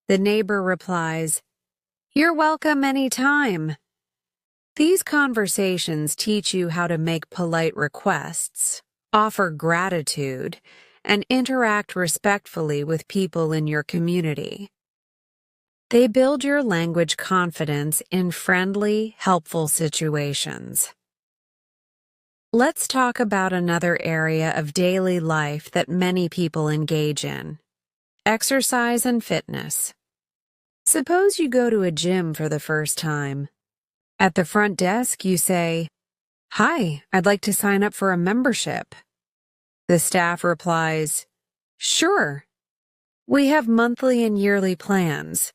The neighbor replies, "You're welcome anytime." These conversations teach you how to make polite requests, offer gratitude, and interact respectfully with people in your community. They build your language confidence in friendly, helpful situations. Let's talk about another area of daily life that many people engage in: exercise and fitness. Suppose you go to a gym for the first time. At the front desk, you say, "Hi, I'd like to sign up for a membership." The staff replies, "Sure. We have monthly and yearly plans.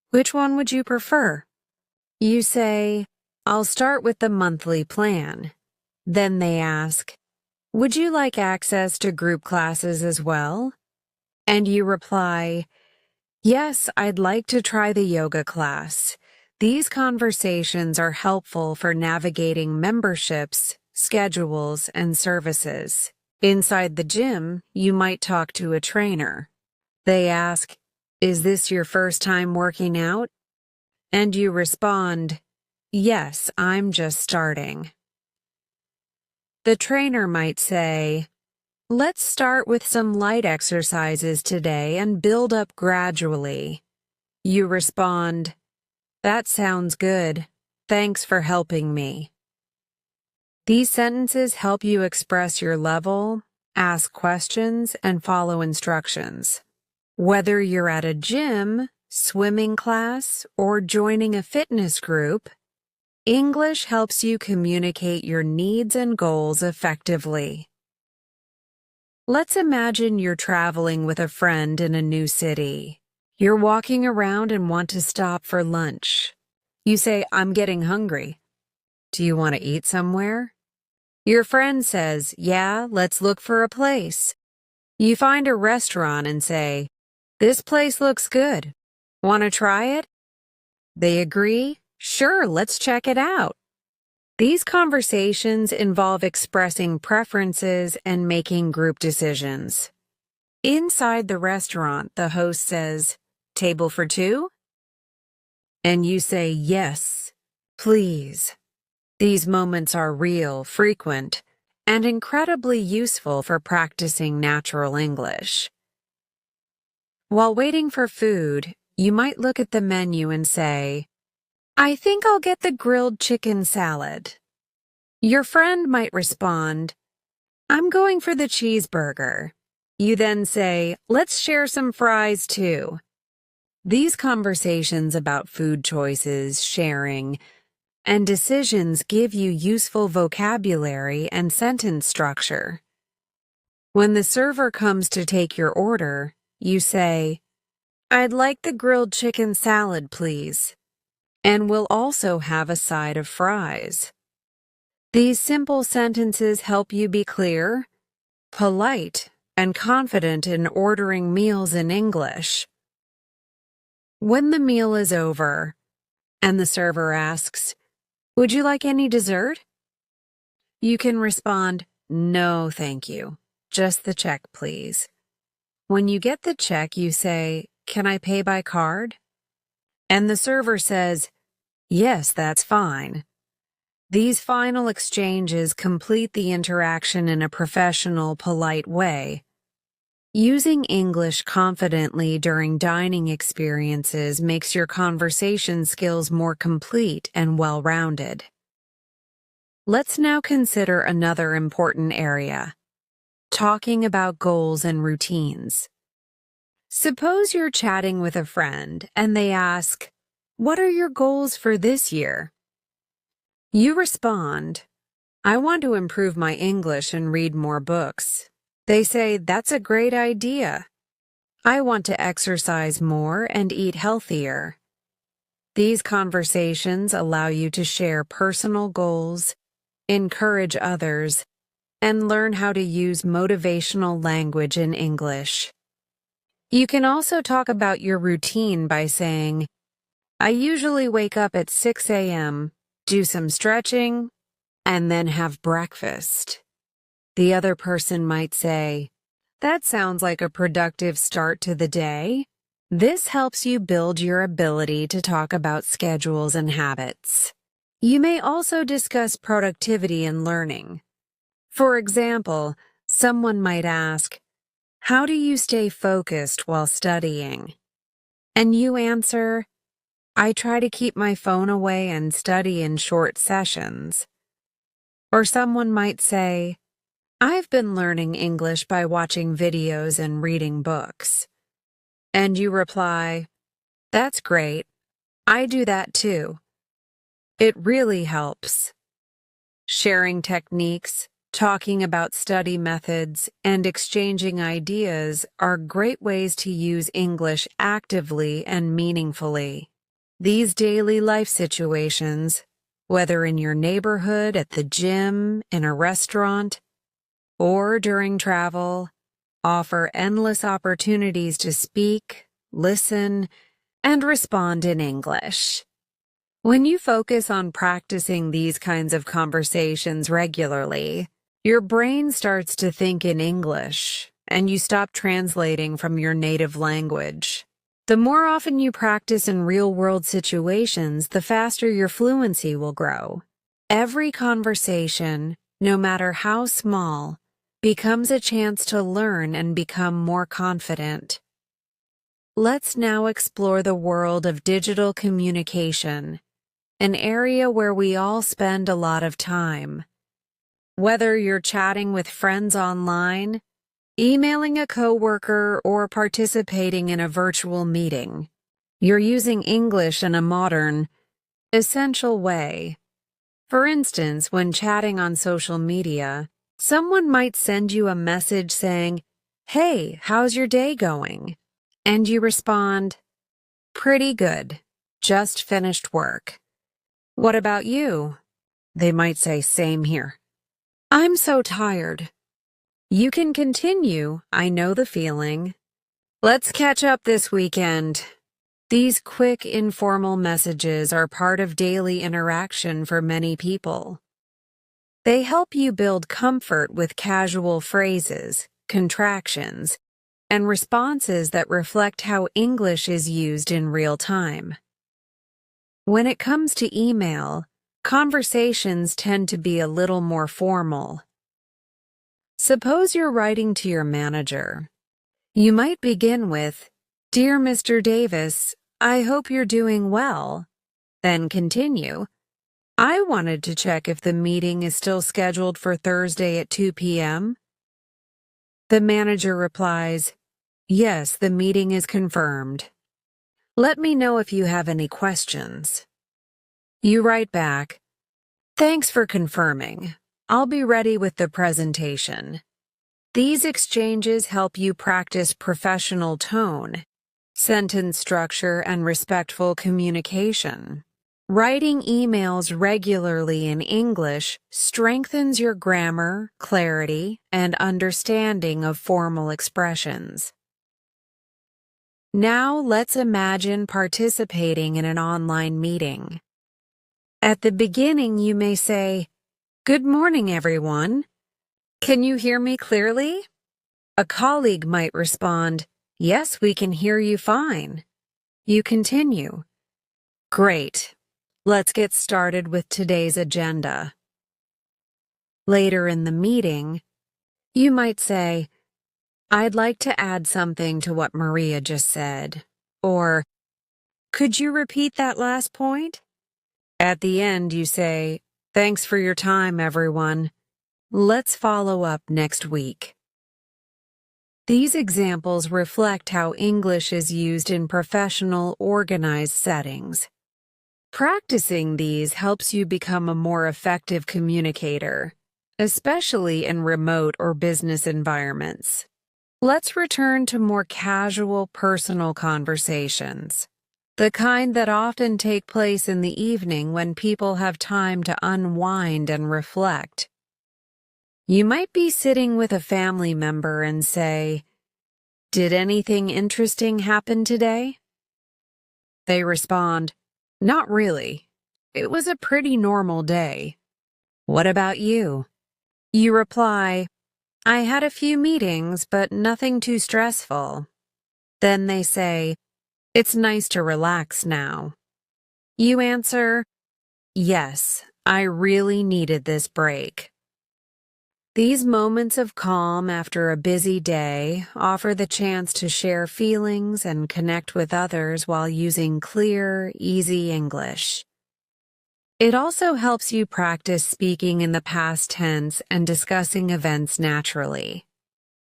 Which one would you prefer?" You say, "I'll start with the monthly plan." Then they ask, "Would you like access to group classes as well?" And you reply, "Yes, I'd like to try the yoga class." These conversations are helpful for navigating memberships, schedules, and services. Inside the gym, you might talk to a trainer. They ask, "Is this your first time working out?" And you respond, "Yes, I'm just starting." The trainer might say, "Let's start with some light exercises today and build up gradually." You respond, "That sounds good. Thanks for helping me." These sentences help you express your level, ask questions, and follow instructions. Whether you're at a gym, swimming class, or joining a fitness group, English helps you communicate your needs and goals effectively. Let's imagine you're traveling with a friend in a new city. You're walking around and want to stop for lunch. You say, "I'm getting hungry. Do you want to eat somewhere?" Your friend says, "Yeah, let's look for a place." You find a restaurant and say, "This place looks good. Want to try it?" They agree, "Sure, let's check it out." These conversations involve expressing preferences and making group decisions. Inside the restaurant, the host says, "Table for two?" And you say, "Yes, please." These moments are real, frequent, and incredibly useful for practicing natural English. While waiting for food, you might look at the menu and say, "I think I'll get the grilled chicken salad." Your friend might respond, "I'm going for the cheeseburger." You then say, "Let's share some fries too." These conversations about food choices, sharing, and decisions give you useful vocabulary and sentence structure. When the server comes to take your order, you say, "I'd like the grilled chicken salad, please. And we'll also have a side of fries." These simple sentences help you be clear, polite, and confident in ordering meals in English. When the meal is over, and the server asks, "Would you like any dessert?" You can respond, "No, thank you. Just the check, please." When you get the check, you say, "Can I pay by card?" And the server says, "Yes, that's fine." These final exchanges complete the interaction in a professional, polite way. Using English confidently during dining experiences makes your conversation skills more complete and well-rounded. Let's now consider another important area: talking about goals and routines. Suppose you're chatting with a friend and they ask, "What are your goals for this year?" You respond, "I want to improve my English and read more books." They say, "That's a great idea. I want to exercise more and eat healthier." These conversations allow you to share personal goals, encourage others, and learn how to use motivational language in English. You can also talk about your routine by saying, I usually wake up at 6 a.m., do some stretching, and then have breakfast. The other person might say, that sounds like a productive start to the day. This helps you build your ability to talk about schedules and habits. You may also discuss productivity and learning. For example, someone might ask, how do you stay focused while studying? And you answer, I try to keep my phone away and study in short sessions. Or someone might say, I've been learning English by watching videos and reading books. And you reply, that's great. I do that too. It really helps. Sharing techniques, talking about study methods, and exchanging ideas are great ways to use English actively and meaningfully. These daily life situations, whether in your neighborhood, at the gym, in a restaurant, or during travel, offer endless opportunities to speak, listen, and respond in English. When you focus on practicing these kinds of conversations regularly, your brain starts to think in English, and you stop translating from your native language. The more often you practice in real-world situations, the faster your fluency will grow. Every conversation, no matter how small, becomes a chance to learn and become more confident. Let's now explore the world of digital communication, an area where we all spend a lot of time. Whether you're chatting with friends online, emailing a coworker, or participating in a virtual meeting, you're using English in a modern, essential way. For instance, when chatting on social media, someone might send you a message saying, hey, how's your day going? And you respond, pretty good. Just finished work. What about you? They might say, same here. I'm so tired. You can continue, I know the feeling. Let's catch up this weekend. These quick, informal messages are part of daily interaction for many people. They help you build comfort with casual phrases, contractions, and responses that reflect how English is used in real time. When it comes to email, conversations tend to be a little more formal. Suppose you're writing to your manager. You might begin with, Dear Mr. Davis, I hope you're doing well. Then continue, I wanted to check if the meeting is still scheduled for Thursday at 2 p.m. The manager replies, Yes, the meeting is confirmed. Let me know if you have any questions. You write back, Thanks for confirming. I'll be ready with the presentation. These exchanges help you practice professional tone, sentence structure, and respectful communication. Writing emails regularly in English strengthens your grammar, clarity, and understanding of formal expressions. Now let's imagine participating in an online meeting. At the beginning, you may say, Good morning, everyone. Can you hear me clearly? A colleague might respond, Yes, we can hear you fine. You continue. Great. Let's get started with today's agenda. Later in the meeting, you might say, I'd like to add something to what Maria just said. Or, could you repeat that last point? At the end, you say, Thanks for your time, everyone. Let's follow up next week. These examples reflect how English is used in professional, organized settings. Practicing these helps you become a more effective communicator, especially in remote or business environments. Let's return to more casual, personal conversations. the kind that often take place in the evening when people have time to unwind and reflect. You might be sitting with a family member and say, "Did anything interesting happen today?" They respond, "Not really. It was a pretty normal day. What about you?" You reply, "I had a few meetings, but nothing too stressful." Then they say, "It's nice to relax now." You answer, "Yes, I really needed this break." These moments of calm after a busy day offer the chance to share feelings and connect with others while using clear, easy English. It also helps you practice speaking in the past tense and discussing events naturally.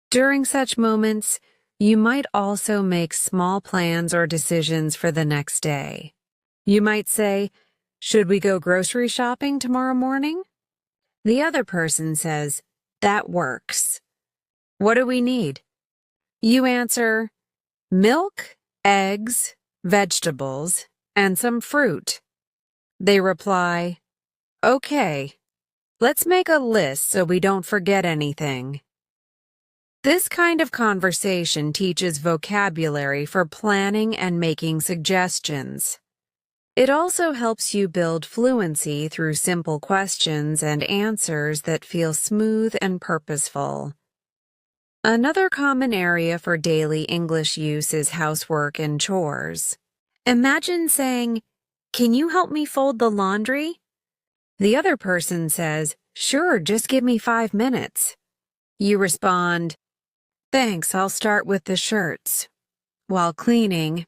During such moments, you might also make small plans or decisions for the next day. You might say, "Should we go grocery shopping tomorrow morning?" The other person says, "That works. What do we need?" You answer, "Milk, eggs, vegetables, and some fruit." They reply, "Okay, let's make a list so we don't forget anything." This kind of conversation teaches vocabulary for planning and making suggestions. It also helps you build fluency through simple questions and answers that feel smooth and purposeful. Another common area for daily English use is housework and chores. Imagine saying, "Can you help me fold the laundry?" The other person says, "Sure, just give me 5 minutes." You respond, "Thanks, I'll start with the shirts." While cleaning,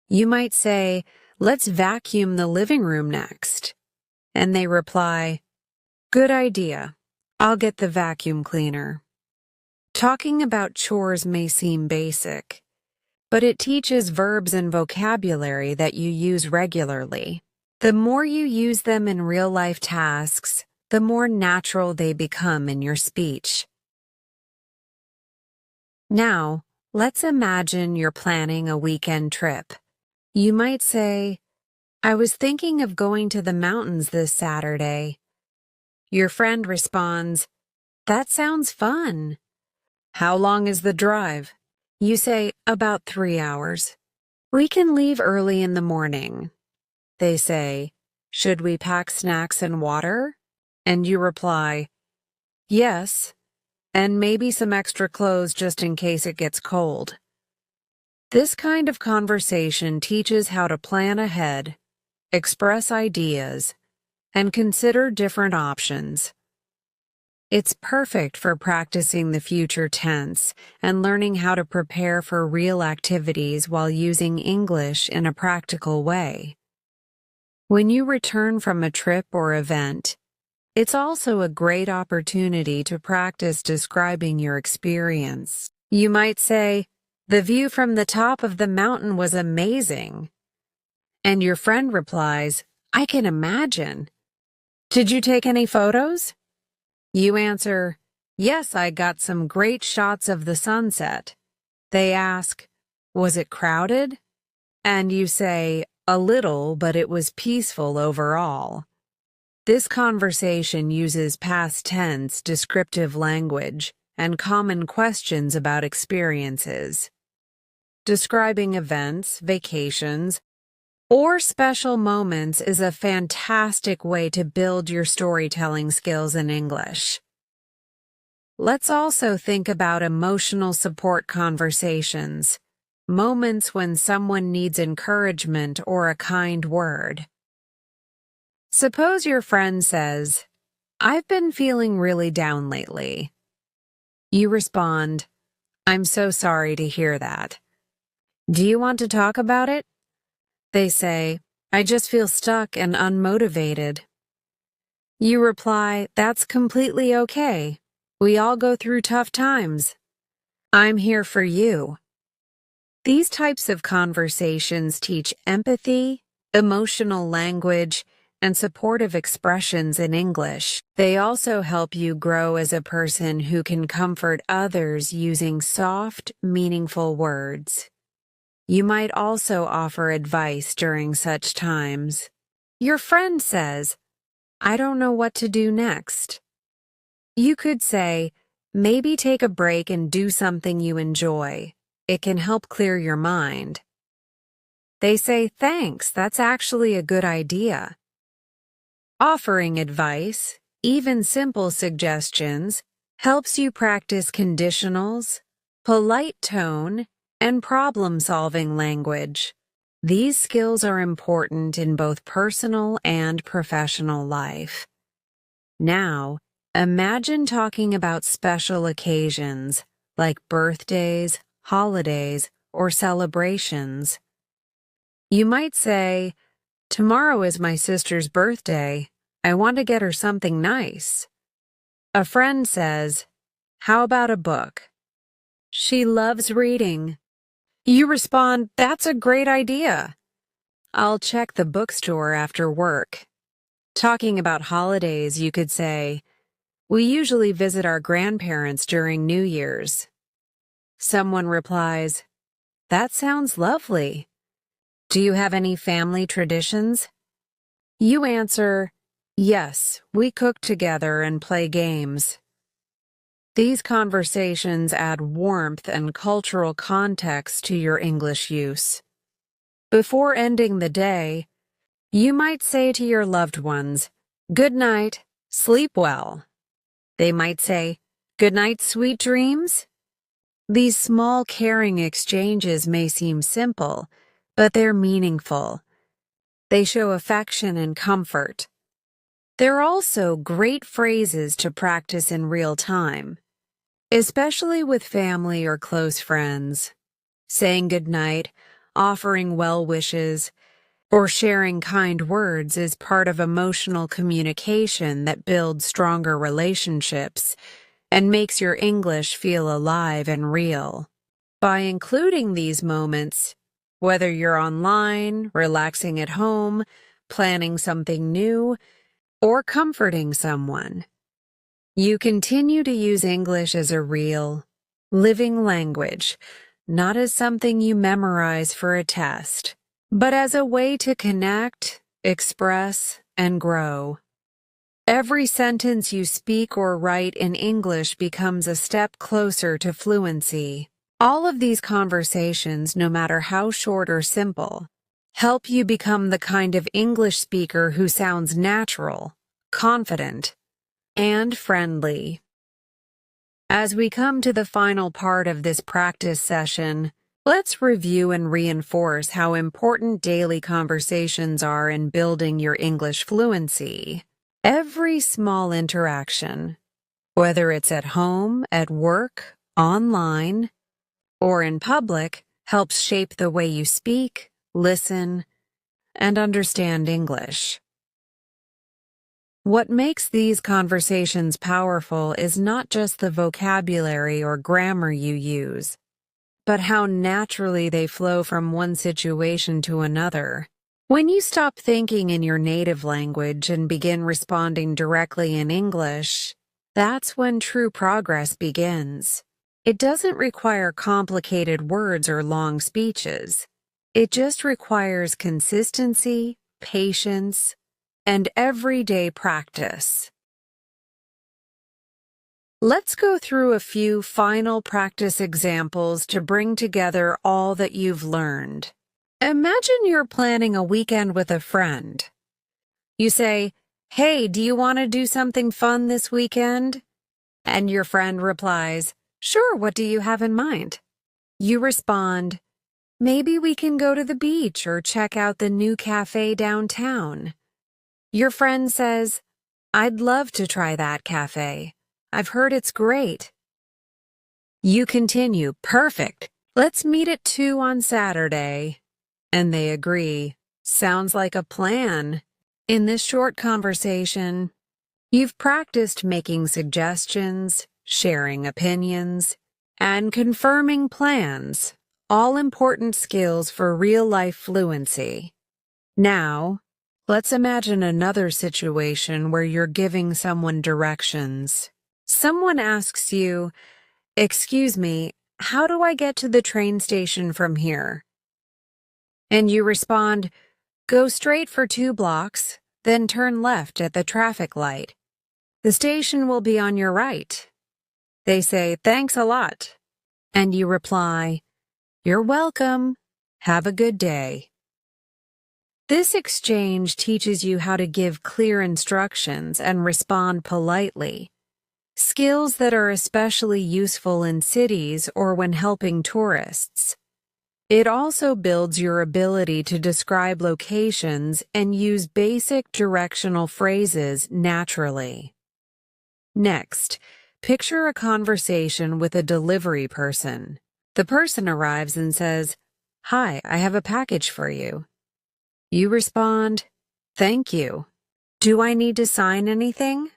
you might say, "Let's vacuum the living room next." And they reply, "Good idea. I'll get the vacuum cleaner." Talking about chores may seem basic, but it teaches verbs and vocabulary that you use regularly. The more you use them in real-life tasks, the more natural they become in your speech. Now, let's imagine you're planning a weekend trip. You might say, "I was thinking of going to the mountains this Saturday." Your friend responds, "That sounds fun." "How long is the drive?" You say, "About 3 hours." "We can leave early in the morning." They say, "Should we pack snacks and water?" And you reply, "Yes, and maybe some extra clothes just in case it gets cold." This kind of conversation teaches how to plan ahead, express ideas, and consider different options. It's perfect for practicing the future tense and learning how to prepare for real activities while using English in a practical way. When you return from a trip or event, it's also a great opportunity to practice describing your experience. You might say, "The view from the top of the mountain was amazing." And your friend replies, "I can imagine." "Did you take any photos?" You answer, "Yes, I got some great shots of the sunset." They ask, "Was it crowded?" And you say, "A little, but it was peaceful overall." This conversation uses past tense, descriptive language, and common questions about experiences. Describing events, vacations, or special moments is a fantastic way to build your storytelling skills in English. Let's also think about emotional support conversations, moments when someone needs encouragement or a kind word. Suppose your friend says, "I've been feeling really down lately." You respond, "I'm so sorry to hear that. Do you want to talk about it?" They say, "I just feel stuck and unmotivated." You reply, "That's completely okay. We all go through tough times. I'm here for you." These types of conversations teach empathy, emotional language, and supportive expressions in English. They also help you grow as a person who can comfort others using soft, meaningful words. You might also offer advice during such times. Your friend says, "I don't know what to do next." You could say, "Maybe take a break and do something you enjoy. It can help clear your mind." They say, "Thanks, that's actually a good idea." Offering advice, even simple suggestions, helps you practice conditionals, polite tone, and problem-solving language. These skills are important in both personal and professional life. Now, imagine talking about special occasions like birthdays, holidays, or celebrations. You might say, "Tomorrow is my sister's birthday. I want to get her something nice." A friend says, "How about a book? She loves reading." You respond, "That's a great idea. I'll check the bookstore after work." Talking about holidays, you could say, "We usually visit our grandparents during New Year's." Someone replies, "That sounds lovely. Do you have any family traditions?" You answer, "Yes, we cook together and play games." These conversations add warmth and cultural context to your English use. Before ending the day, you might say to your loved ones, "Good night, sleep well." They might say, "Good night, sweet dreams." These small caring exchanges may seem simple, but they're meaningful. They show affection and comfort. They're also great phrases to practice in real time, especially with family or close friends. Saying goodnight, offering well wishes, or sharing kind words is part of emotional communication that builds stronger relationships and makes your English feel alive and real. By including these moments, whether you're online, relaxing at home, planning something new, or comforting someone, you continue to use English as a real, living language, not as something you memorize for a test, but as a way to connect, express, and grow. Every sentence you speak or write in English becomes a step closer to fluency. All of these conversations, no matter how short or simple, help you become the kind of English speaker who sounds natural, confident, and friendly. As we come to the final part of this practice session, let's review and reinforce how important daily conversations are in building your English fluency. Every small interaction, whether it's at home, at work, online, or in public, helps shape the way you speak, listen, and understand English. What makes these conversations powerful is not just the vocabulary or grammar you use, but how naturally they flow from one situation to another. When you stop thinking in your native language and begin responding directly in English, that's when true progress begins. It doesn't require complicated words or long speeches. It just requires consistency, patience, and everyday practice. Let's go through a few final practice examples to bring together all that you've learned. Imagine you're planning a weekend with a friend. You say, "Hey, do you want to do something fun this weekend?" And your friend replies, "Sure, what do you have in mind?" You respond, "Maybe we can go to the beach or check out the new cafe downtown." Your friend says, "I'd love to try that cafe. I've heard it's great." You continue, "Perfect. Let's meet at 2 on Saturday." And they agree. Sounds like a plan. In this short conversation, you've practiced making suggestions, sharing opinions, and confirming plans, all important skills for real-life fluency. Now, let's imagine another situation where you're giving someone directions. Someone asks you, "Excuse me, how do I get to the train station from here?" And you respond, "Go straight for 2 blocks, then turn left at the traffic light. The station will be on your right." They say, "Thanks a lot." And you reply, "You're welcome. Have a good day." This exchange teaches you how to give clear instructions and respond politely, skills that are especially useful in cities or when helping tourists. It also builds your ability to describe locations and use basic directional phrases naturally. Next, picture a conversation with a delivery person. The person arrives and says, "Hi, I have a package for you." You respond, "Thank you. Do I need to sign anything?"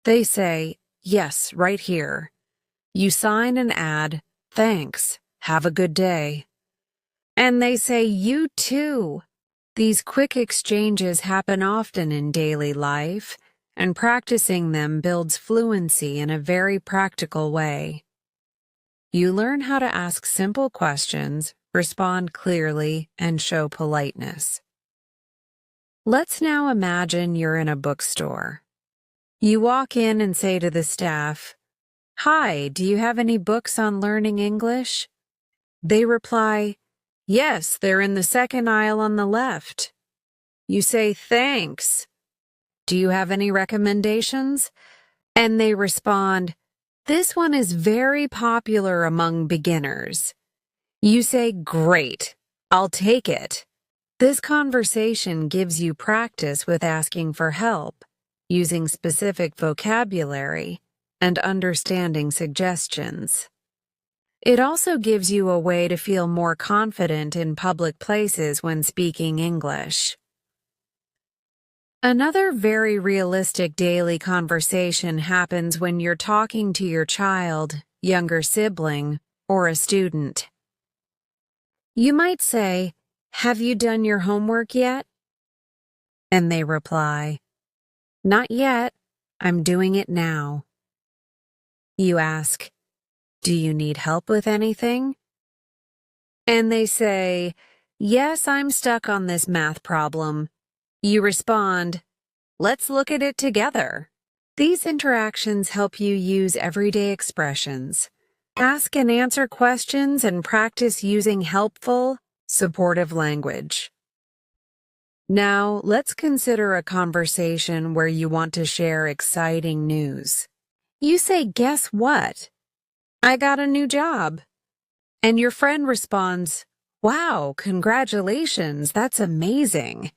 They say, "Yes, right here." You sign and add, "Thanks. Have a good day." And they say, "You too." These quick exchanges happen often in daily life, and practicing them builds fluency in a very practical way. You learn how to ask simple questions, respond clearly, and show politeness. Let's now imagine you're in a bookstore. You walk in and say to the staff, "Hi, do you have any books on learning English?" They reply, "Yes, they're in the second aisle on the left." You say, "Thanks. Do you have any recommendations?" And they respond, "This one is very popular among beginners." You say, "Great. I'll take it." This conversation gives you practice with asking for help, using specific vocabulary, and understanding suggestions. It also gives you a way to feel more confident in public places when speaking English. Another very realistic daily conversation happens when you're talking to your child, younger sibling, or a student. You might say, "Have you done your homework yet?" And they reply, "Not yet. I'm doing it now." You ask, "Do you need help with anything?" And they say, "Yes, I'm stuck on this math problem." You respond, "Let's look at it together." These interactions help you use everyday expressions, ask and answer questions, and practice using helpful, supportive language. Now, let's consider a conversation where you want to share exciting news. You say, "Guess what? I got a new job." And your friend responds, "Wow, congratulations, that's amazing."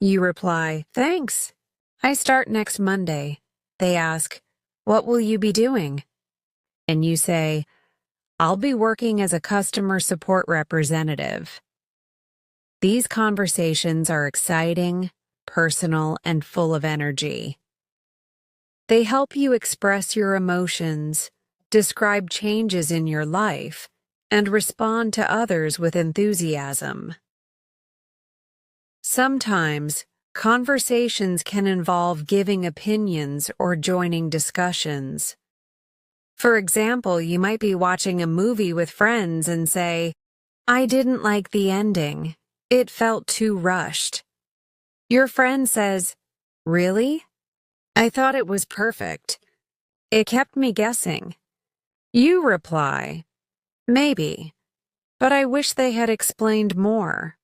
You reply, "Thanks. I start next Monday." They ask, "What will you be doing?" And you say, "I'll be working as a customer support representative." These conversations are exciting, personal, and full of energy. They help you express your emotions, describe changes in your life, and respond to others with enthusiasm. Sometimes, conversations can involve giving opinions or joining discussions. For example, you might be watching a movie with friends and say, "I didn't like the ending. It felt too rushed." Your friend says, "Really? I thought it was perfect. It kept me guessing." You reply, "Maybe, but I wish they had explained more."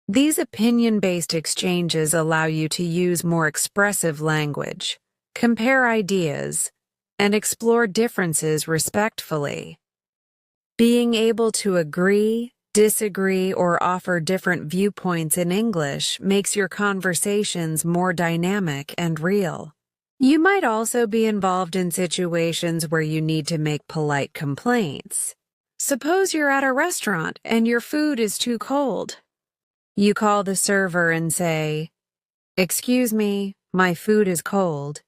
These opinion-based exchanges allow you to use more expressive language, compare ideas, and explore differences respectfully. Being able to agree, disagree, or offer different viewpoints in English makes your conversations more dynamic and real. You might also be involved in situations where you need to make polite complaints. Suppose you're at a restaurant and your food is too cold. You call the server and say, "Excuse me, my food is cold.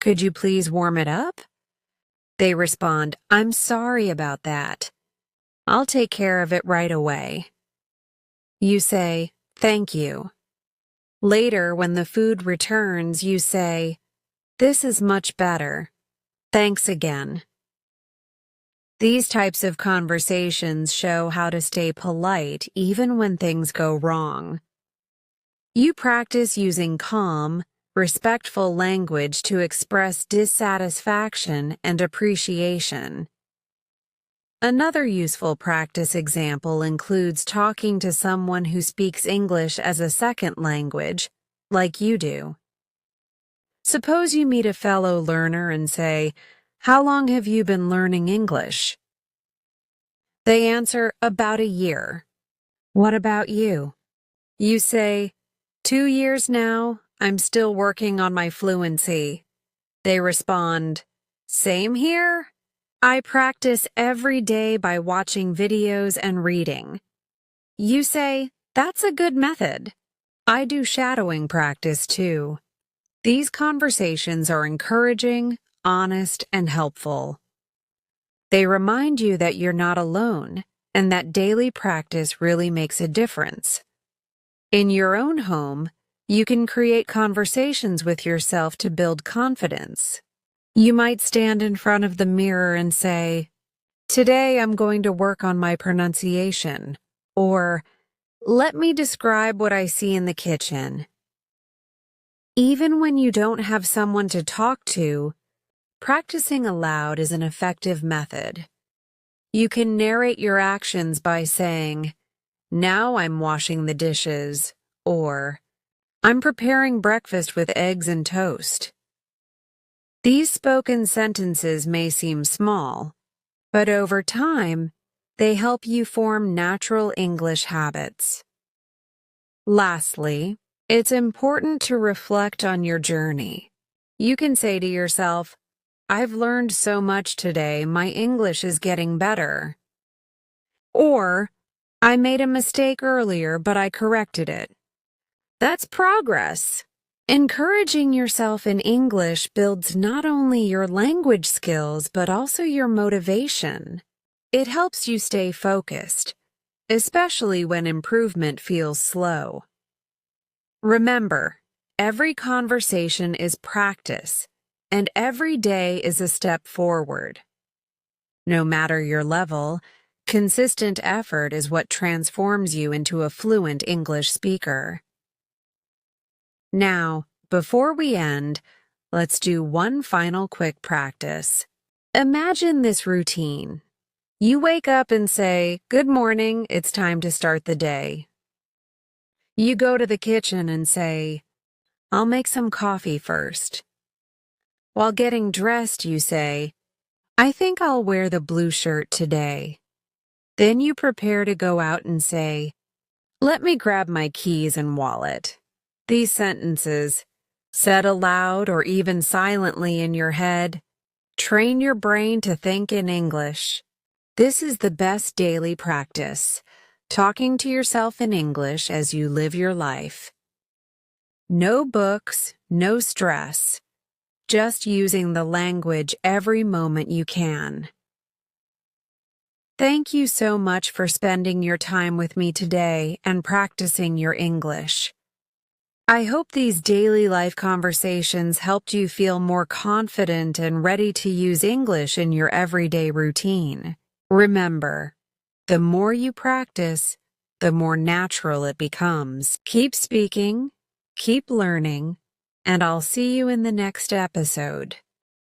Could you please warm it up?" They respond, "I'm sorry about that. I'll take care of it right away." You say, "Thank you." Later, when the food returns, you say, "This is much better. Thanks again." These types of conversations show how to stay polite even when things go wrong. You practice using calm, respectful language to express dissatisfaction and appreciation. Another useful practice example includes talking to someone who speaks English as a second language, like you do. Suppose you meet a fellow learner and say, "How long have you been learning English?" They answer, "About a year." "What about you?" You say, "2 years now, I'm still working on my fluency." They respond, "Same here. I practice every day by watching videos and reading." You say, "That's a good method. I do shadowing practice too." These conversations are encouraging, honest, and helpful. They remind you that you're not alone and that daily practice really makes a difference. In your own home, you can create conversations with yourself to build confidence. You might stand in front of the mirror and say, "Today I'm going to work on my pronunciation," or "Let me describe what I see in the kitchen." Even when you don't have someone to talk to, practicing aloud is an effective method. You can narrate your actions by saying, "Now I'm washing the dishes," or "I'm preparing breakfast with eggs and toast." These spoken sentences may seem small, but over time, they help you form natural English habits. Lastly, it's important to reflect on your journey. You can say to yourself, "I've learned so much today, my English is getting better." Or, "I made a mistake earlier, but I corrected it." That's progress. Encouraging yourself in English builds not only your language skills, but also your motivation. It helps you stay focused, especially when improvement feels slow. Remember, every conversation is practice, and every day is a step forward. No matter your level, consistent effort is what transforms you into a fluent English speaker. Now, before we end, let's do one final quick practice. Imagine this routine. You wake up and say, "Good morning, it's time to start the day." You go to the kitchen and say, "I'll make some coffee first." While getting dressed, you say, "I think I'll wear the blue shirt today." Then you prepare to go out and say, "Let me grab my keys and wallet." These sentences, said aloud or even silently in your head, train your brain to think in English. This is the best daily practice, talking to yourself in English as you live your life. No books, no stress, just using the language every moment you can. Thank you so much for spending your time with me today and practicing your English. I hope these daily life conversations helped you feel more confident and ready to use English in your everyday routine. Remember, the more you practice, the more natural it becomes. Keep speaking, keep learning, and I'll see you in the next episode.